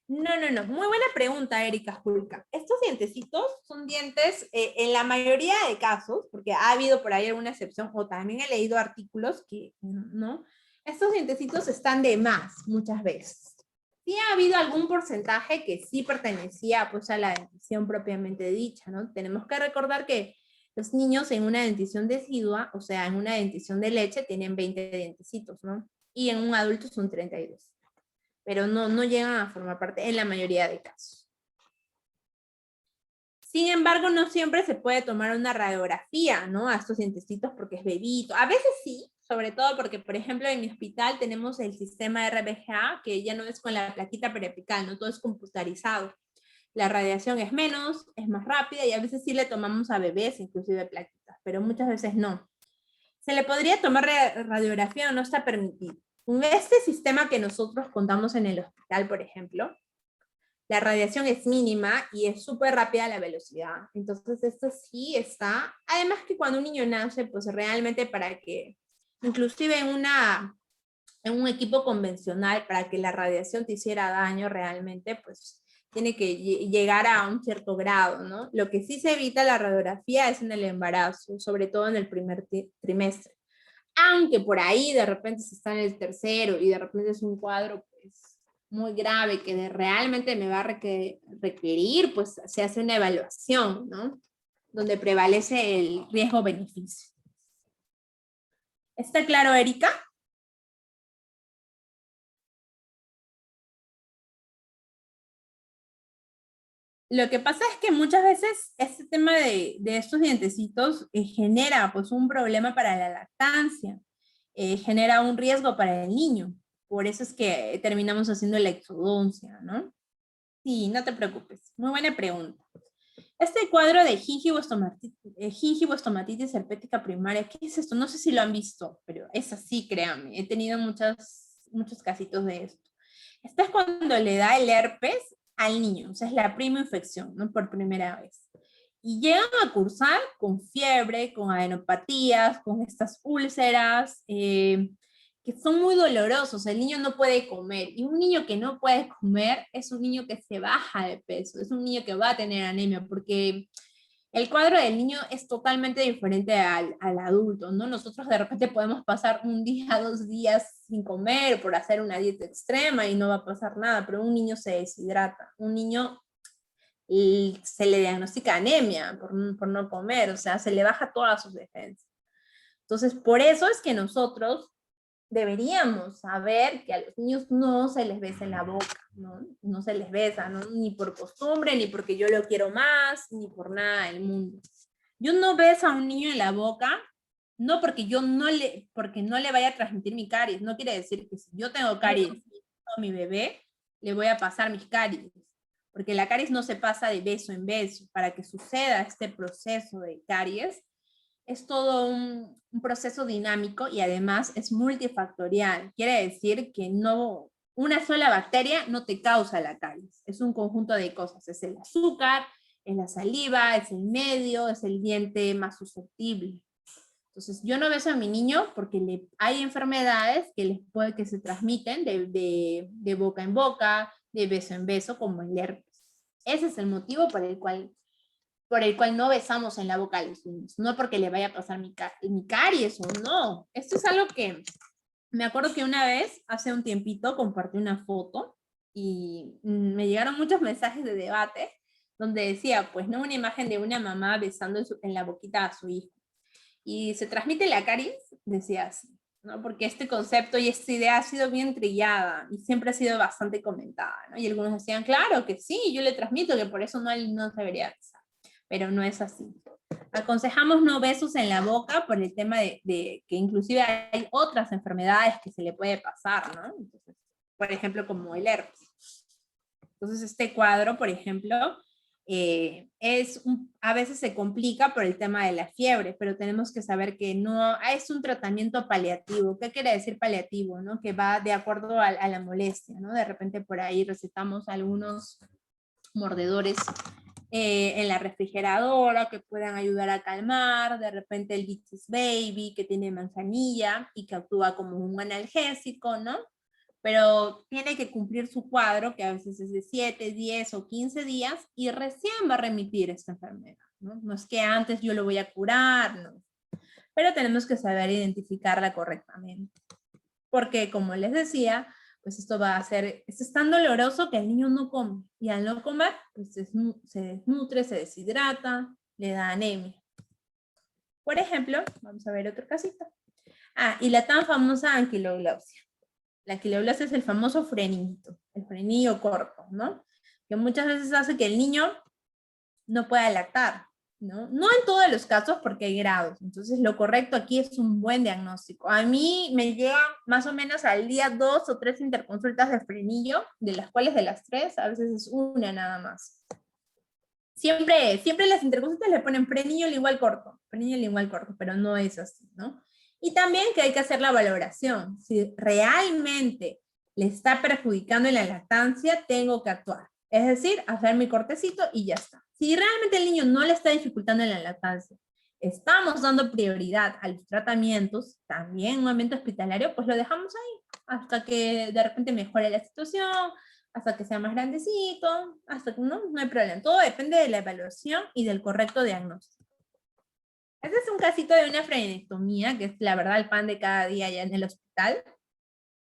No. Muy buena pregunta, Erika Julka. Estos dientecitos son dientes, en la mayoría de casos, porque ha habido por ahí alguna excepción, o también he leído artículos que, ¿no? Estos dientecitos están de más muchas veces. Sí ha habido algún porcentaje que sí pertenecía pues a la dentición propiamente dicha, ¿no? Tenemos que recordar que los niños en una dentición decidua, o sea, en una dentición de leche, tienen 20 dientecitos, ¿no? Y en un adulto son 32. Pero no llegan a formar parte en la mayoría de casos. Sin embargo, no siempre se puede tomar una radiografía, ¿no? A estos dientecitos porque es bebito. A veces sí, sobre todo porque, por ejemplo, en mi hospital tenemos el sistema RBGA, que ya no es con la plaquita periapical, ¿no? Todo es computarizado. La radiación es menos, es más rápida, y a veces sí le tomamos a bebés, inclusive plaquitas, pero muchas veces no. ¿Se le podría tomar radiografía o no está permitido? Con este sistema que nosotros contamos en el hospital, por ejemplo, la radiación es mínima y es súper rápida la velocidad. Entonces esto sí está. Además que cuando un niño nace, pues realmente para que, inclusive en un equipo convencional, para que la radiación te hiciera daño realmente, pues tiene que llegar a un cierto grado, ¿no? Lo que sí se evita la radiografía es en el embarazo, sobre todo en el primer trimestre. Aunque por ahí de repente se está en el tercero y de repente es un cuadro pues muy grave que realmente me va a requerir, pues se hace una evaluación, ¿no? Donde prevalece el riesgo-beneficio. ¿Está claro, Erika? Lo que pasa es que muchas veces este tema de estos dientecitos genera pues un problema para la lactancia, genera un riesgo para el niño. Por eso es que terminamos haciendo la exodoncia, ¿no? Sí, no te preocupes. Muy buena pregunta. Este cuadro de gingivostomatitis herpética primaria, ¿qué es esto? No sé si lo han visto, pero es así, créanme. He tenido muchos casitos de esto. Esta es cuando le da el herpes al niño, o sea, es la prima infección, ¿no? Por primera vez. Y llegan a cursar con fiebre, con adenopatías, con estas úlceras, que son muy dolorosos. El niño no puede comer, y un niño que no puede comer es un niño que se baja de peso, es un niño que va a tener anemia, porque el cuadro del niño es totalmente diferente al adulto, ¿no? Nosotros de repente podemos pasar un día, 2 días sin comer por hacer una dieta extrema y no va a pasar nada, pero un niño se deshidrata, un niño se le diagnostica anemia por no comer, o sea, se le baja todas sus defensas. Entonces, por eso es que nosotros deberíamos saber que a los niños no se les besa en la boca, ¿no? No se les besa, ¿no? Ni por costumbre, ni porque yo lo quiero más, ni por nada del mundo. Yo no beso a un niño en la boca, no porque porque no le vaya a transmitir mi caries. No quiere decir que si yo tengo caries a mi bebé, le voy a pasar mis caries. Porque la caries no se pasa de beso en beso. Para que suceda este proceso de caries, es todo un proceso dinámico y además es multifactorial. Quiere decir que una sola bacteria no te causa la caries. Es un conjunto de cosas. Es el azúcar, es la saliva, es el medio, es el diente más susceptible. Entonces, yo no beso a mi niño porque hay enfermedades que se transmiten de boca en boca, de beso en beso, como el herpes. Ese es el motivo por el cual no besamos en la boca a los niños. No porque le vaya a pasar mi caries o no. Esto es algo que me acuerdo que una vez, hace un tiempito, compartí una foto y me llegaron muchos mensajes de debate donde decía, pues, ¿no? Una imagen de una mamá besando en la boquita a su hijo. Y se transmite la caries, decía así, ¿no? Porque este concepto y esta idea ha sido bien trillada y siempre ha sido bastante comentada, ¿no? Y algunos decían, claro que sí, yo le transmito que por eso no debería besar, pero no es así. Aconsejamos no besos en la boca por el tema de que inclusive hay otras enfermedades que se le puede pasar, ¿no? Entonces, por ejemplo, como el herpes. Entonces, este cuadro, por ejemplo, a veces se complica por el tema de la fiebre, pero tenemos que saber que no es un tratamiento paliativo. ¿Qué quiere decir paliativo? ¿No? Que va de acuerdo a la molestia, ¿no? De repente por ahí recetamos algunos mordedores en la refrigeradora que puedan ayudar a calmar, de repente el Vitis Baby que tiene manzanilla y que actúa como un analgésico, ¿no? Pero tiene que cumplir su cuadro, que a veces es de 7, 10 o 15 días, y recién va a remitir esta enfermedad, ¿no? No es que antes yo lo voy a curar, no. Pero tenemos que saber identificarla correctamente. Porque, como les decía, pues esto es tan doloroso que el niño no come. Y al no comer, pues se desnutre, se deshidrata, le da anemia. Por ejemplo, vamos a ver otro casito. Y la tan famosa anquiloglossia. La anquiloglossia es el famoso frenillo, el frenillo corto, ¿no? Que muchas veces hace que el niño no pueda lactar, ¿no? No en todos los casos porque hay grados. Entonces lo correcto aquí es un buen diagnóstico. A mí me llegan más o menos al día 2 o 3 interconsultas de frenillo, de las cuales de las 3 a veces es una nada más. Siempre las interconsultas le ponen frenillo igual corto, pero no es así, ¿no? Y también que hay que hacer la valoración. Si realmente le está perjudicando en la lactancia, tengo que actuar. Es decir, hacer mi cortecito y ya está. Si realmente el niño no le está dificultando en la lactancia, estamos dando prioridad a los tratamientos, también en un ambiente hospitalario, pues lo dejamos ahí, hasta que de repente mejore la situación, hasta que sea más grandecito, hasta que no hay problema. Todo depende de la evaluación y del correcto diagnóstico. Este es un casito de una frenectomía, que es la verdad el pan de cada día ya en el hospital.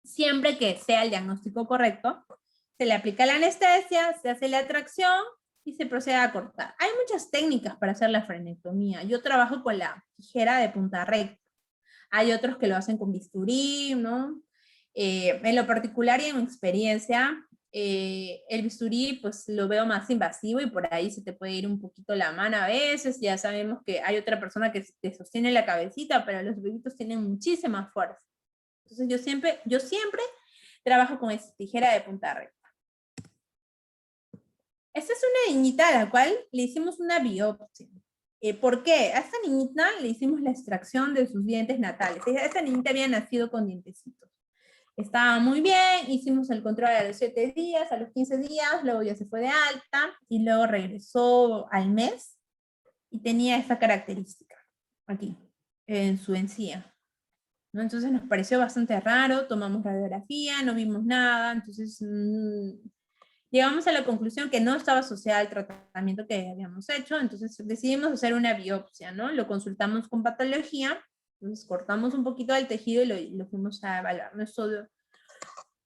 Siempre que sea el diagnóstico correcto, se le aplica la anestesia, se hace la tracción y se procede a cortar. Hay muchas técnicas para hacer la frenectomía. Yo trabajo con la tijera de punta recta. Hay otros que lo hacen con bisturí, ¿no? En lo particular y en mi experiencia, el bisturí pues lo veo más invasivo y por ahí se te puede ir un poquito la mano a veces. Ya sabemos que hay otra persona que te sostiene la cabecita, pero los bebitos tienen muchísima fuerza. Entonces yo siempre trabajo con esa tijera de punta recta. Esta es una niñita a la cual le hicimos una biopsia. ¿Por qué? A esta niñita le hicimos la extracción de sus dientes natales. Esta niñita había nacido con dientecitos. Estaba muy bien, hicimos el control a los 7 días, a los 15 días, luego ya se fue de alta y luego regresó al mes y tenía esta característica aquí, en su encía, ¿no? Entonces nos pareció bastante raro, tomamos radiografía, no vimos nada, entonces llegamos a la conclusión que no estaba asociada al tratamiento que habíamos hecho, entonces decidimos hacer una biopsia, ¿no? Lo consultamos con patología, entonces cortamos un poquito del tejido y lo fuimos a evaluar.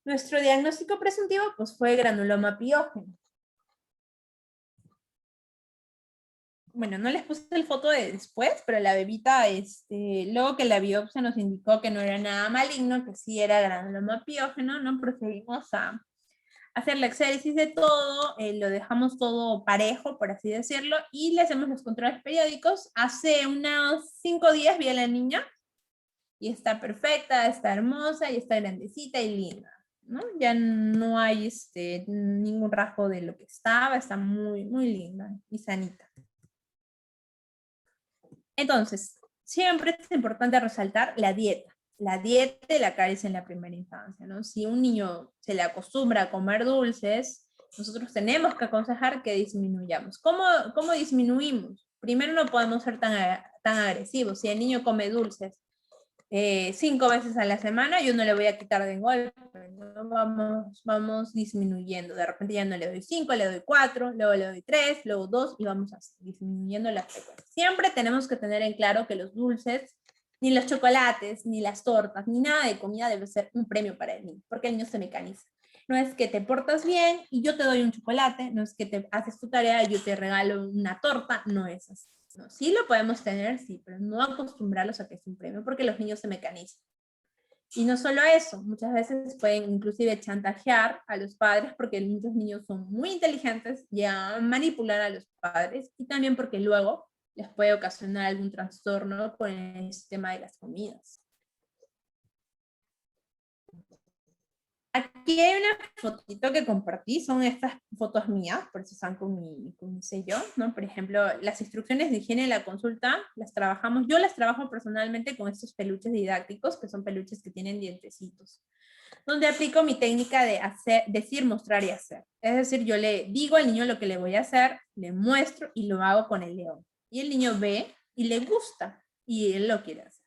Nuestro diagnóstico presuntivo pues fue granuloma piógeno. Bueno, no les puse el foto de después, pero la bebita, luego que la biopsia nos indicó que no era nada maligno, que sí era granuloma piógeno, ¿no? Procedimos a hacer la exéresis de todo, lo dejamos todo parejo, por así decirlo, y le hacemos los controles periódicos. Hace unos 5 días vi a la niña, y está perfecta, está hermosa, y está grandecita y linda, ¿no? Ya no hay ningún rasgo de lo que está muy, muy linda y sanita. Entonces, siempre es importante resaltar la dieta y la caries en la primera infancia, ¿no? Si un niño se le acostumbra a comer dulces, nosotros tenemos que aconsejar que disminuyamos. ¿Cómo disminuimos? Primero no podemos ser tan agresivos. Si el niño come dulces 5 veces a la semana, yo no le voy a quitar de golpe, ¿no? Vamos disminuyendo. De repente ya no le doy 5, le doy 4, luego le doy 3, luego 2 y vamos disminuyendo la frecuencia. Siempre tenemos que tener en claro que los dulces, ni los chocolates, ni las tortas, ni nada de comida debe ser un premio para el niño, porque el niño se mecaniza. No es que te portas bien y yo te doy un chocolate, no es que te haces tu tarea y yo te regalo una torta, no es así. No, sí lo podemos tener, sí, pero no acostumbrarlos a que es un premio, porque los niños se mecanizan. Y no solo eso, muchas veces pueden inclusive chantajear a los padres, porque muchos niños son muy inteligentes, llegan a manipular a los padres, y también porque luego les puede ocasionar algún trastorno con el sistema de las comidas. Aquí hay una fotito que compartí, son estas fotos mías, por eso están con mi sello, ¿no? Por ejemplo, las instrucciones de higiene de la consulta, yo las trabajo personalmente con estos peluches didácticos, que son peluches que tienen dientecitos, donde aplico mi técnica de decir, mostrar y hacer. Es decir, yo le digo al niño lo que le voy a hacer, le muestro y lo hago con el león. Y el niño ve y le gusta, y él lo quiere hacer.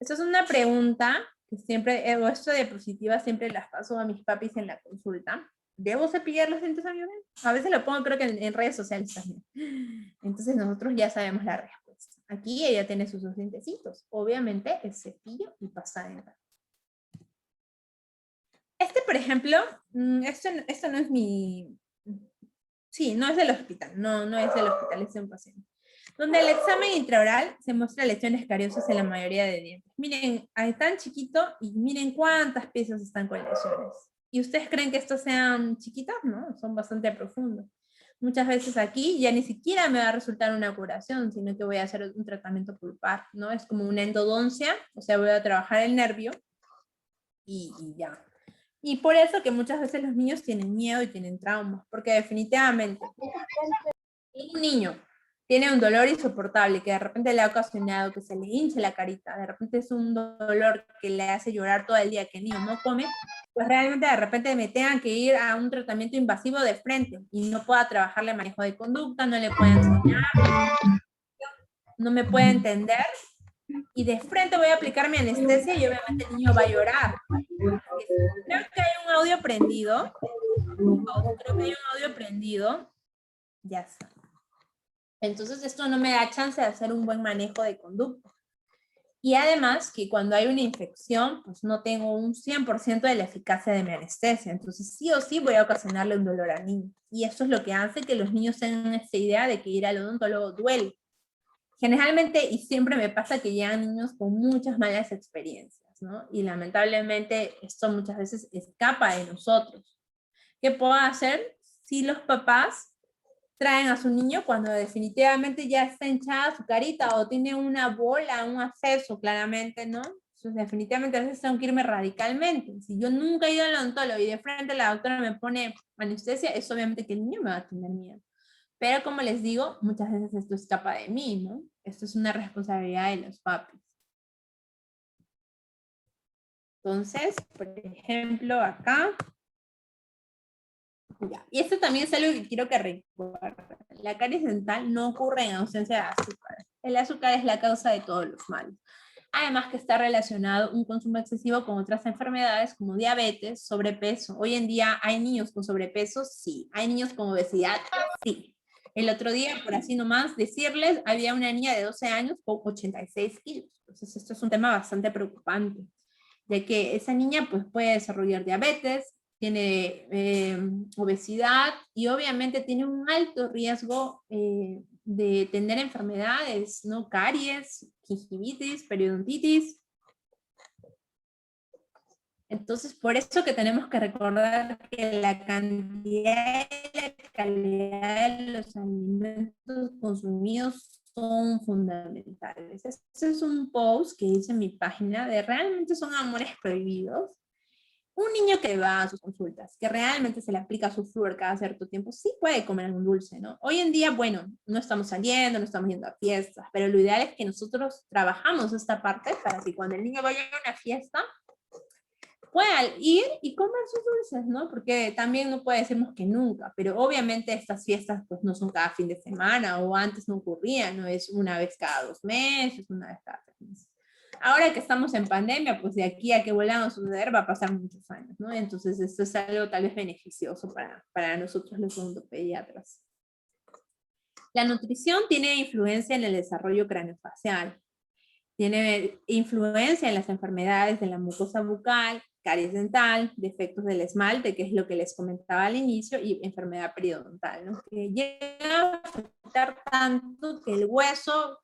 Esta es una pregunta que siempre, esta diapositiva siempre las paso a mis papis en la consulta. ¿Debo cepillar los dientes a mi bebé? A veces lo pongo creo que en redes sociales también. Entonces nosotros ya sabemos la respuesta. Aquí ella tiene sus dos dientecitos. Obviamente el cepillo y pasta dental. Por ejemplo, esto no es mi... Sí, no es del hospital. No es del hospital, es de un paciente. Donde el examen intraoral se muestra lesiones cariosas en la mayoría de dientes. Miren, es tan chiquito y miren cuántas piezas están con lesiones. ¿Y ustedes creen que estos sean chiquitas? No, son bastante profundos. Muchas veces aquí ya ni siquiera me va a resultar una curación, sino que voy a hacer un tratamiento pulpar, ¿no? Es como una endodoncia, o sea, voy a trabajar el nervio y ya. Y por eso que muchas veces los niños tienen miedo y tienen traumas, porque definitivamente un niño tiene un dolor insoportable que de repente le ha ocasionado que se le hinche la carita, de repente es un dolor que le hace llorar todo el día, que el niño no come, pues realmente de repente me tengan que ir a un tratamiento invasivo de frente y no pueda trabajarle manejo de conducta, no le pueda enseñar, no me puede entender, y de frente voy a aplicar mi anestesia y obviamente el niño va a llorar. Creo que hay un audio prendido. Ya está. Entonces esto no me da chance de hacer un buen manejo de conducta. Y además que cuando hay una infección, pues no tengo un 100% de la eficacia de mi anestesia. Entonces sí o sí voy a ocasionarle un dolor al niño. Y esto es lo que hace que los niños tengan esta idea de que ir al odontólogo duele. Generalmente y siempre me pasa que llegan niños con muchas malas experiencias, ¿no? Y lamentablemente esto muchas veces escapa de nosotros. ¿Qué puedo hacer si los papás traen a su niño cuando definitivamente ya está hinchada su carita o tiene una bola, un absceso claramente, ¿no? Entonces definitivamente a veces tengo que irme radicalmente. Si yo nunca he ido al odontólogo y de frente la doctora me pone anestesia, es obviamente que el niño me va a tener miedo. Pero como les digo, muchas veces esto escapa de mí, ¿no? Esto es una responsabilidad de los papis. Entonces, por ejemplo, acá. Ya. Y esto también es algo que quiero que recuerden. La caries dental no ocurre en ausencia de azúcar. El azúcar es la causa de todos los males. Además que está relacionado un consumo excesivo con otras enfermedades como diabetes, sobrepeso. Hoy en día hay niños con sobrepeso, sí. Hay niños con obesidad, sí. El otro día, por así nomás decirles, había una niña de 12 años con 86 kilos. Entonces esto es un tema bastante preocupante, ya que esa niña pues, puede desarrollar diabetes, tiene obesidad y obviamente tiene un alto riesgo de tener enfermedades, ¿no? Caries, gingivitis, periodontitis. Entonces, por eso que tenemos que recordar que la cantidad y la calidad de los alimentos consumidos son fundamentales. Este es un post que hice en mi página de realmente son amores prohibidos. Un niño que va a sus consultas, que realmente se le aplica su flúor cada cierto tiempo, sí puede comer algún dulce, ¿no? Hoy en día, bueno, no estamos saliendo, no estamos yendo a fiestas, pero lo ideal es que nosotros trabajamos esta parte para que cuando el niño vaya a una fiesta, pueda ir y comer sus dulces, ¿no? Porque también no puede decirnos que nunca, pero obviamente estas fiestas pues no son cada fin de semana o antes no ocurrían, ¿no? Es una vez cada 2 meses, una vez cada 3 meses. Ahora que estamos en pandemia, pues de aquí a que vuelvan a suceder va a pasar muchos años, ¿no? Entonces esto es algo tal vez beneficioso para nosotros los odontopediatras. La nutrición tiene influencia en el desarrollo craneofacial, tiene influencia en las enfermedades de la mucosa bucal, caries dental, defectos del esmalte, que es lo que les comentaba al inicio, y enfermedad periodontal, ¿no? Que llega a afectar tanto que el hueso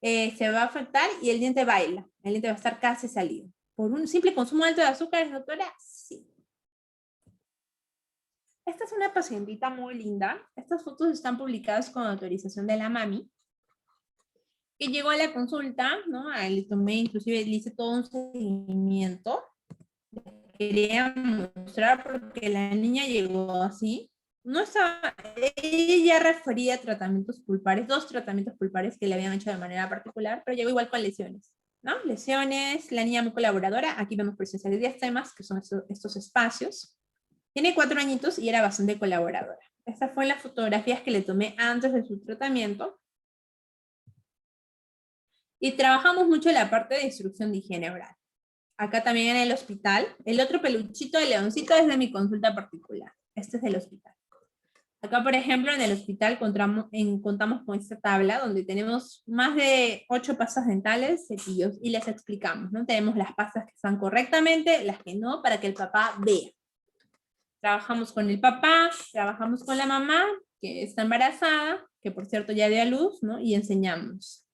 se va a afectar y el diente baila. El diente va a estar casi salido. ¿Por un simple consumo alto de azúcares, doctora? Sí. Esta es una pacientita muy linda. Estas fotos están publicadas con autorización de la mami, que llegó a la consulta, ¿no? Le tomé, inclusive le hice todo un seguimiento. Quería mostrar porque la niña llegó así. No estaba, ella refería a tratamientos pulpares, 2 tratamientos pulpares que le habían hecho de manera particular, pero llegó igual con lesiones, ¿no? Lesiones, la niña muy colaboradora, aquí vemos presencia de diastemas, que son estos espacios. Tiene 4 añitos y era bastante colaboradora. Estas fueron las fotografías que le tomé antes de su tratamiento. Y trabajamos mucho en la parte de instrucción de higiene oral. Acá también en el hospital. El otro peluchito de leoncito es de mi consulta particular. Este es del hospital. Acá, por ejemplo, en el hospital contamos con esta tabla donde tenemos más de 8 pastas dentales, cepillos, y les explicamos, ¿no? Tenemos las pastas que están correctamente, las que no, para que el papá vea. Trabajamos con el papá, trabajamos con la mamá, que está embarazada, que por cierto ya dio a luz, ¿no? Y enseñamos.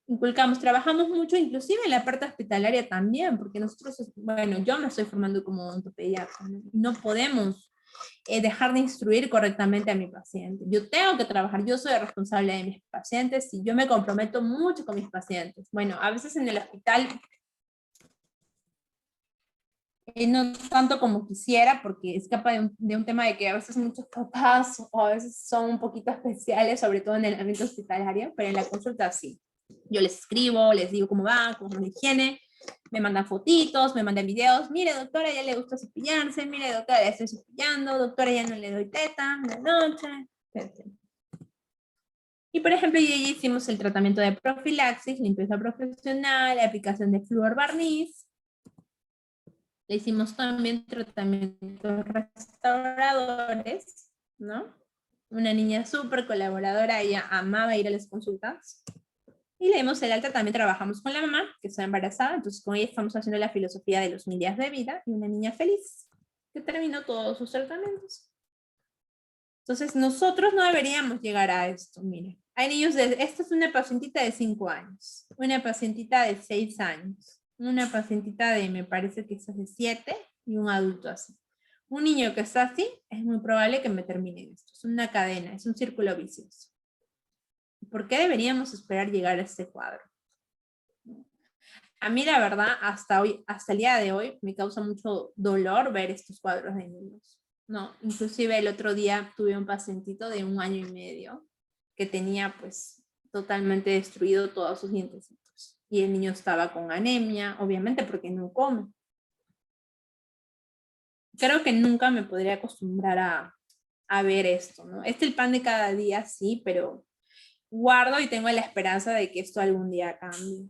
Inculcamos, trabajamos mucho, inclusive en la parte hospitalaria también, porque nosotros, bueno, yo me estoy formando como odontopediatra, ¿no? No podemos dejar de instruir correctamente a mi paciente. Yo tengo que trabajar, yo soy responsable de mis pacientes y yo me comprometo mucho con mis pacientes. Bueno, a veces en el hospital no tanto como quisiera, porque escapa de un tema de que a veces muchos papás o a veces son un poquito especiales, sobre todo en el ámbito hospitalario, pero en la consulta sí. Yo les escribo, les digo cómo va, cómo es la higiene, me mandan fotitos, me mandan videos, mire doctora, ya le gusta cepillarse, mire doctora, ya estoy cepillando, doctora, ya no le doy teta en la noche, etc. Y por ejemplo, ya hicimos el tratamiento de profilaxis, limpieza profesional, aplicación de flúor barniz. Le hicimos también tratamientos restauradores, ¿no? Una niña súper colaboradora, ella amaba ir a las consultas. Y le dimos el alta, también trabajamos con la mamá, que está embarazada, entonces con ella estamos haciendo la filosofía de los 1000 días de vida, y una niña feliz, que terminó todos sus tratamientos. Entonces nosotros no deberíamos llegar a esto, miren. Hay niños esta es una pacientita de 5 años, una pacientita de 6 años, una pacientita de, me parece que es de 7, y un adulto así. Un niño que está así, es muy probable que me termine esto. Es una cadena, es un círculo vicioso. ¿Por qué deberíamos esperar llegar a este cuadro? A mí la verdad, hasta el día de hoy, me causa mucho dolor ver estos cuadros de niños, ¿no? Inclusive el otro día tuve un pacientito de 1 año y medio que tenía pues totalmente destruido todos sus dientecitos. Y el niño estaba con anemia, obviamente porque no come. Creo que nunca me podría acostumbrar a ver esto, ¿no? Es el pan de cada día, sí, pero guardo y tengo la esperanza de que esto algún día cambie.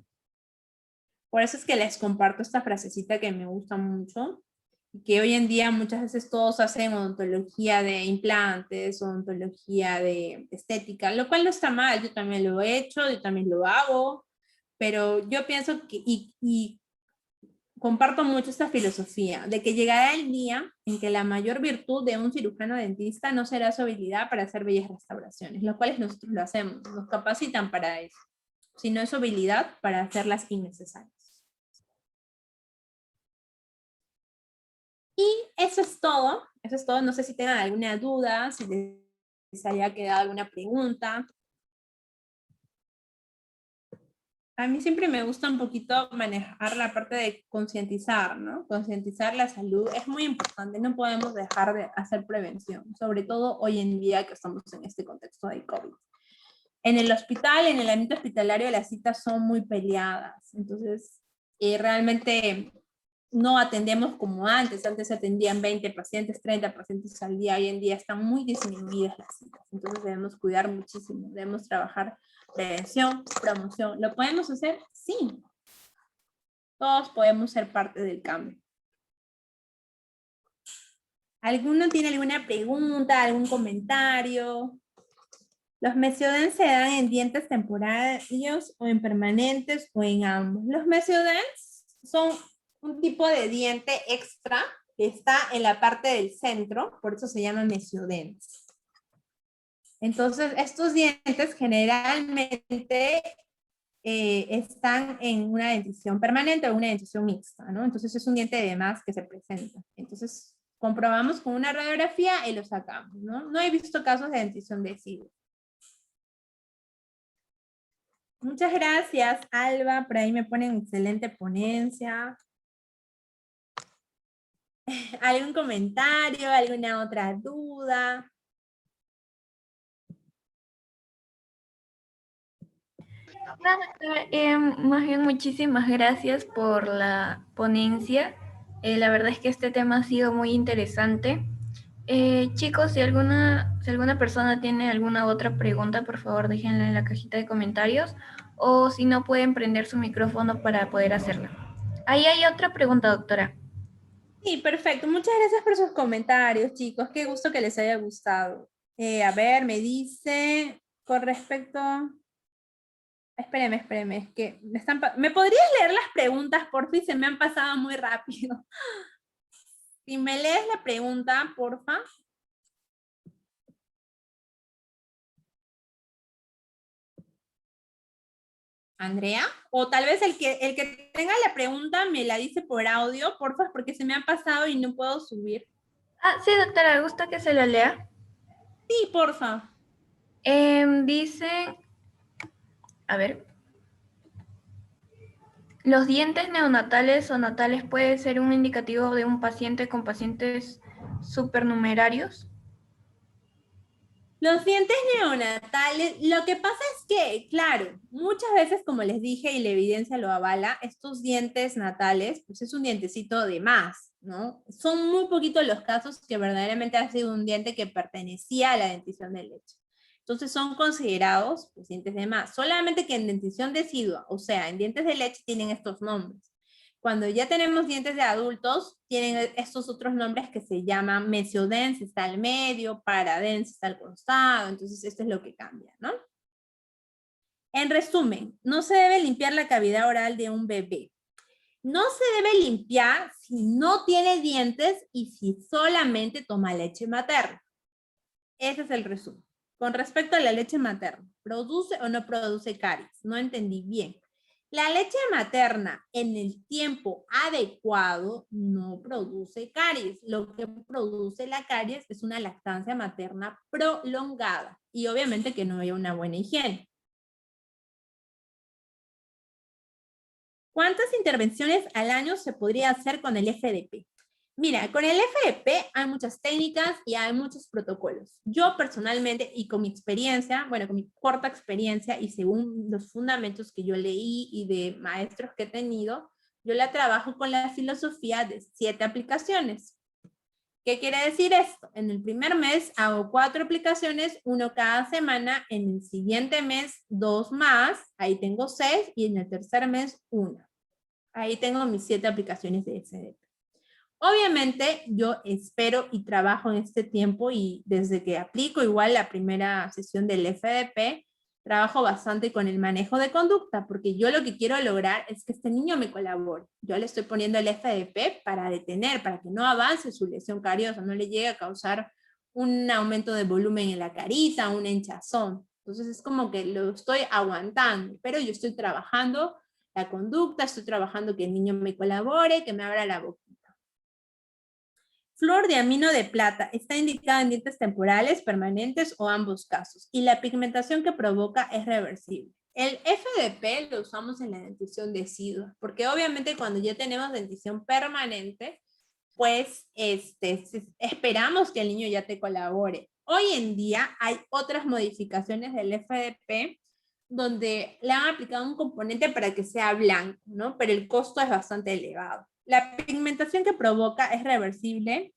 Por eso es que les comparto esta frasecita que me gusta mucho, y que hoy en día muchas veces todos hacen odontología de implantes, odontología de estética, lo cual no está mal, yo también lo he hecho, yo también lo hago, pero yo pienso que, y comparto mucho esta filosofía, de que llegará el día en que la mayor virtud de un cirujano dentista no será su habilidad para hacer bellas restauraciones, lo cual nosotros lo hacemos, nos capacitan para eso, sino es su habilidad para hacerlas innecesarias. Y eso es todo, no sé si tengan alguna duda, si les haya quedado alguna pregunta. A mí siempre me gusta un poquito manejar la parte de concientizar, ¿no? Concientizar la salud es muy importante, no podemos dejar de hacer prevención, sobre todo hoy en día que estamos en este contexto de COVID. En el hospital, en el ambiente hospitalario, las citas son muy peleadas, entonces realmente no atendemos como antes atendían 20 pacientes, 30 pacientes al día, hoy en día están muy disminuidas las citas, entonces debemos cuidar muchísimo, debemos trabajar prevención, promoción. ¿Lo podemos hacer? Sí. Todos podemos ser parte del cambio. ¿Alguno tiene alguna pregunta, algún comentario? Los Mesiodens se dan en dientes temporarios o en permanentes o en ambos. Los Mesiodens son un tipo de diente extra que está en la parte del centro, por eso se llaman Mesiodens. Entonces, estos dientes generalmente están en una dentición permanente o una dentición mixta, ¿no? Entonces es un diente de más que se presenta. Entonces comprobamos con una radiografía y lo sacamos, ¿no? No he visto casos de dentición decidua. Muchas gracias, Alba. Por ahí me ponen excelente ponencia. ¿Algún comentario? ¿Alguna otra duda? Nada, doctora, más bien muchísimas gracias por la ponencia. La verdad es que este tema ha sido muy interesante. Chicos, si alguna persona tiene alguna otra pregunta, por favor déjenla en la cajita de comentarios o si no pueden prender su micrófono para poder hacerla. Ahí hay otra pregunta, doctora. Sí, perfecto. Muchas gracias por sus comentarios, chicos. Qué gusto que les haya gustado. A ver, me dice con respecto... Espéreme, es que ¿me podrías leer las preguntas, porfa? Se me han pasado muy rápido. Si me lees la pregunta, porfa. Andrea, o tal vez el que tenga la pregunta me la dice por audio, porfa, porque se me ha pasado y no puedo subir. Ah, sí, doctora, ¿gusta que se la lea? Sí, porfa. Dice, a ver, ¿los dientes neonatales o natales puede ser un indicativo de un paciente con pacientes supernumerarios? Los dientes neonatales, lo que pasa es que, claro, muchas veces, como les dije, y la evidencia lo avala, estos dientes natales, pues es un dientecito de más, ¿no? Son muy poquitos los casos que verdaderamente ha sido un diente que pertenecía a la dentición de leche. Entonces son considerados pues, dientes de más. Solamente que en dentición decidua, o sea, en dientes de leche tienen estos nombres. Cuando ya tenemos dientes de adultos, tienen estos otros nombres que se llaman mesiodens, está al medio, paradens está al costado, entonces esto es lo que cambia, ¿no? En resumen, no se debe limpiar la cavidad oral de un bebé. No se debe limpiar si no tiene dientes y si solamente toma leche materna. Ese es el resumen. Con respecto a la leche materna, ¿produce o no produce caries? No entendí bien. La leche materna en el tiempo adecuado no produce caries. Lo que produce la caries es una lactancia materna prolongada y obviamente que no haya una buena higiene. ¿Cuántas intervenciones al año se podría hacer con el FDP? Mira, con el FDP hay muchas técnicas y hay muchos protocolos. Yo personalmente, y con mi experiencia, bueno, con mi corta experiencia y según los fundamentos que yo leí y de maestros que he tenido, yo la trabajo con la filosofía de 7 aplicaciones. ¿Qué quiere decir esto? En el primer mes hago 4 aplicaciones, 1 cada semana, en el siguiente mes 2 más, ahí tengo 6, y en el tercer mes 1. Ahí tengo mis 7 aplicaciones de FDP. Obviamente yo espero y trabajo en este tiempo y desde que aplico igual la primera sesión del FDP, trabajo bastante con el manejo de conducta, porque yo lo que quiero lograr es que este niño me colabore. Yo le estoy poniendo el FDP para detener, para que no avance su lesión cariosa, no le llegue a causar un aumento de volumen en la carita, una hinchazón. Entonces es como que lo estoy aguantando, pero yo estoy trabajando la conducta, estoy trabajando que el niño me colabore, que me abra la boca. Fluordiamino de plata está indicado en dientes temporales, permanentes o ambos casos, y la pigmentación que provoca es reversible. El FDP lo usamos en la dentición decidua, porque obviamente cuando ya tenemos dentición permanente, pues esperamos que el niño ya te colabore. Hoy en día hay otras modificaciones del FDP donde le han aplicado un componente para que sea blanco, ¿no? Pero el costo es bastante elevado. La pigmentación que provoca es reversible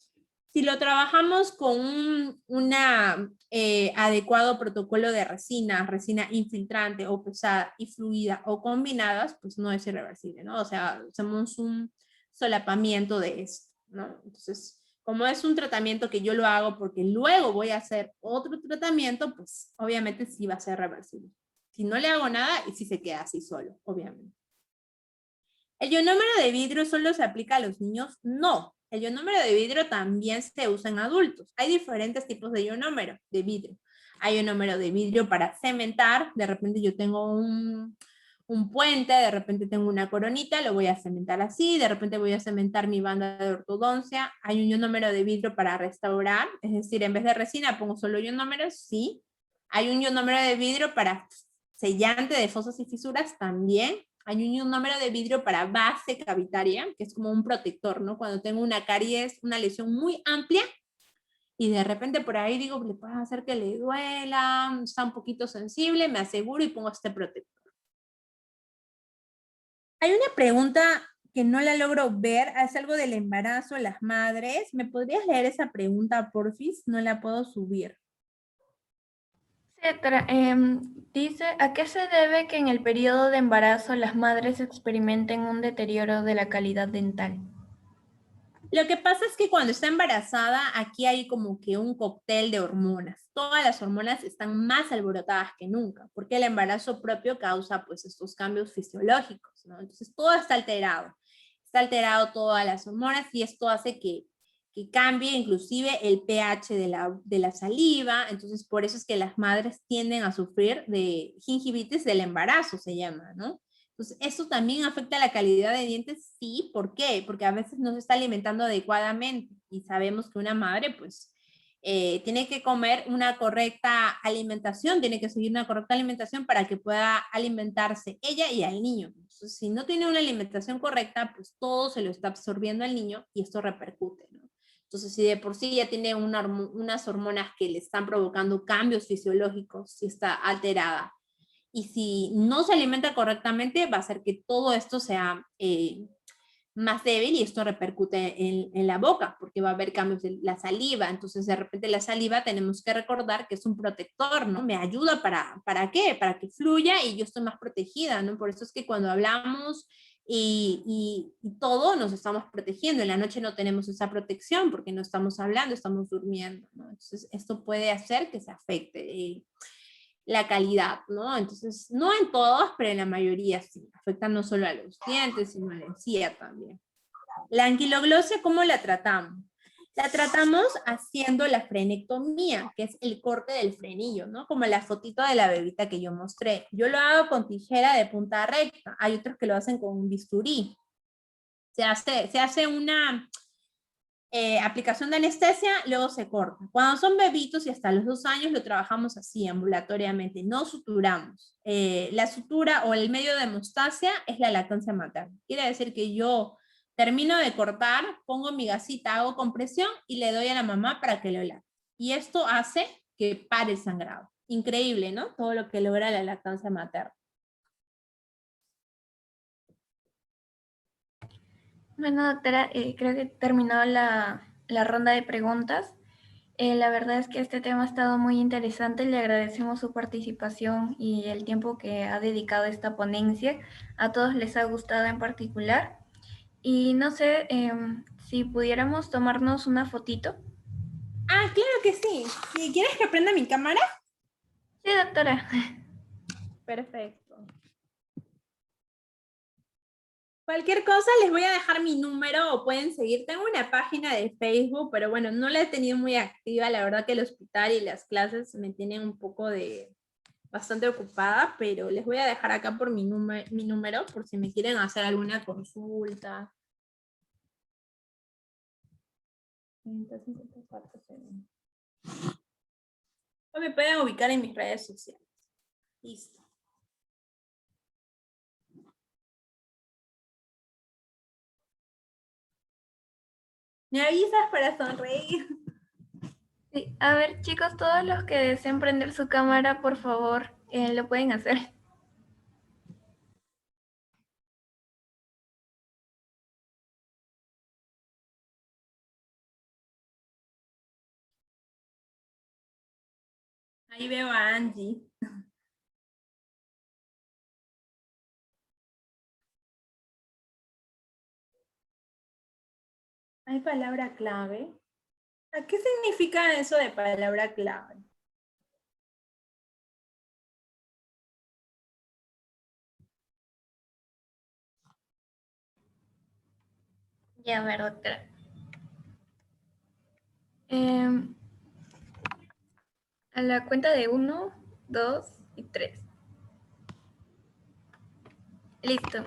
si lo trabajamos con un adecuado protocolo de resina infiltrante o pesada y fluida o combinadas, pues no es irreversible, ¿no? O sea, hacemos un solapamiento de esto, ¿no? Entonces, como es un tratamiento que yo lo hago porque luego voy a hacer otro tratamiento, pues obviamente sí va a ser reversible. Si no le hago nada y si se queda así solo, obviamente. ¿El ionómero de vidrio solo se aplica a los niños? No. El ionómero de vidrio también se usa en adultos. Hay diferentes tipos de ionómero de vidrio. Hay ionómero de vidrio para cementar. De repente yo tengo un puente, de repente tengo una coronita, lo voy a cementar así. De repente voy a cementar mi banda de ortodoncia. Hay un ionómero de vidrio para restaurar. Es decir, en vez de resina pongo solo ionómeros. Sí. Hay un ionómero de vidrio para sellante de fosas y fisuras también. Hay un ionómero de vidrio para base cavitaria, que es como un protector, ¿no? Cuando tengo una caries, una lesión muy amplia, y de repente por ahí digo, le puedes hacer que le duela, está un poquito sensible, me aseguro y pongo este protector. Hay una pregunta que no la logro ver, es algo del embarazo de las madres. ¿Me podrías leer esa pregunta, porfis? No la puedo subir. Dice, ¿a qué se debe que en el periodo de embarazo las madres experimenten un deterioro de la calidad dental? Lo que pasa es que cuando está embarazada, aquí hay como que un cóctel de hormonas. Todas las hormonas están más alborotadas que nunca, porque el embarazo propio causa pues estos cambios fisiológicos, ¿no? Entonces todo está alterado. Está alterado todas las hormonas y esto hace que cambie inclusive el pH de la saliva. Entonces por eso es que las madres tienden a sufrir de gingivitis del embarazo, se llama, ¿no? Entonces, ¿eso también afecta la calidad de dientes? Sí, ¿por qué? Porque a veces no se está alimentando adecuadamente y sabemos que una madre, pues, tiene que comer una correcta alimentación, tiene que seguir una correcta alimentación para que pueda alimentarse ella y al niño. Entonces, si no tiene una alimentación correcta, pues todo se lo está absorbiendo al niño y esto repercute, ¿no? Entonces, si de por sí ya tiene unas hormonas que le están provocando cambios fisiológicos, si está alterada, y si no se alimenta correctamente va a hacer que todo esto sea más débil y esto repercute en la boca porque va a haber cambios de la saliva. Entonces de repente la saliva tenemos que recordar que es un protector, ¿no? Me ayuda ¿para qué? Para que fluya y yo estoy más protegida, ¿no? Por eso es que cuando hablamos y todo nos estamos protegiendo. En la noche no tenemos esa protección porque no estamos hablando, estamos durmiendo, ¿no? Entonces esto puede hacer que se afecte la calidad, ¿no? Entonces, no en todos, pero en la mayoría sí. Afecta no solo a los dientes, sino a la encía también. La anquiloglosia, ¿cómo la tratamos? La tratamos haciendo la frenectomía, que es el corte del frenillo, ¿no? Como la fotito de la bebita que yo mostré. Yo lo hago con tijera de punta recta. Hay otros que lo hacen con un bisturí. Se hace una aplicación de anestesia, luego se corta. Cuando son bebitos y hasta los 2 años lo trabajamos así, ambulatoriamente, no suturamos. La sutura o el medio de hemostasia es la lactancia materna. Quiere decir que yo termino de cortar, pongo mi gasita, hago compresión y le doy a la mamá para que lo lacte. Y esto hace que pare el sangrado. Increíble, ¿no? Todo lo que logra la lactancia materna. Bueno, doctora, creo que terminó la ronda de preguntas. La verdad es que este tema ha estado muy interesante. Le agradecemos su participación y el tiempo que ha dedicado a esta ponencia. A todos les ha gustado en particular. Y no sé si pudiéramos tomarnos una fotito. Ah, claro que sí. ¿Y quieres que prenda mi cámara? Sí, doctora. Perfecto. Cualquier cosa les voy a dejar mi número o pueden seguir. Tengo una página de Facebook, pero bueno, no la he tenido muy activa. La verdad que el hospital y las clases me tienen un poco de bastante ocupada, pero les voy a dejar acá por mi número por si me quieren hacer alguna consulta. O me pueden ubicar en mis redes sociales. Listo. ¿Me avisas para sonreír? Sí. A ver, chicos, todos los que deseen prender su cámara, por favor, lo pueden hacer. Ahí veo a Angie. ¿Hay palabra clave? ¿A qué significa eso de palabra clave? Ya, a ver, doctora. Em, a la cuenta de 1, 2 y 3. Listo.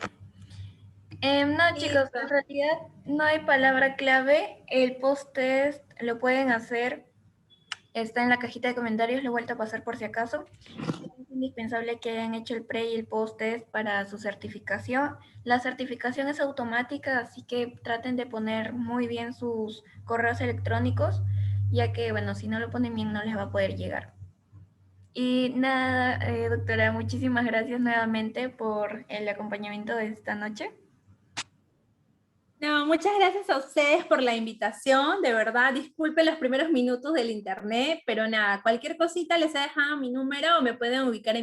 No, chicos, Listo. en realidad no hay palabra clave. El post-test lo pueden hacer. Está en la cajita de comentarios, lo he vuelto a pasar por si acaso. Es indispensable que hayan hecho el pre y el post-test para su certificación. La certificación es automática, así que traten de poner muy bien sus correos electrónicos, ya que, bueno, si no lo ponen bien no les va a poder llegar. Y nada, doctora, muchísimas gracias nuevamente por el acompañamiento de esta noche. No, muchas gracias a ustedes por la invitación, de verdad, disculpen los primeros minutos del internet, pero nada, cualquier cosita les he dejado mi número o me pueden ubicar en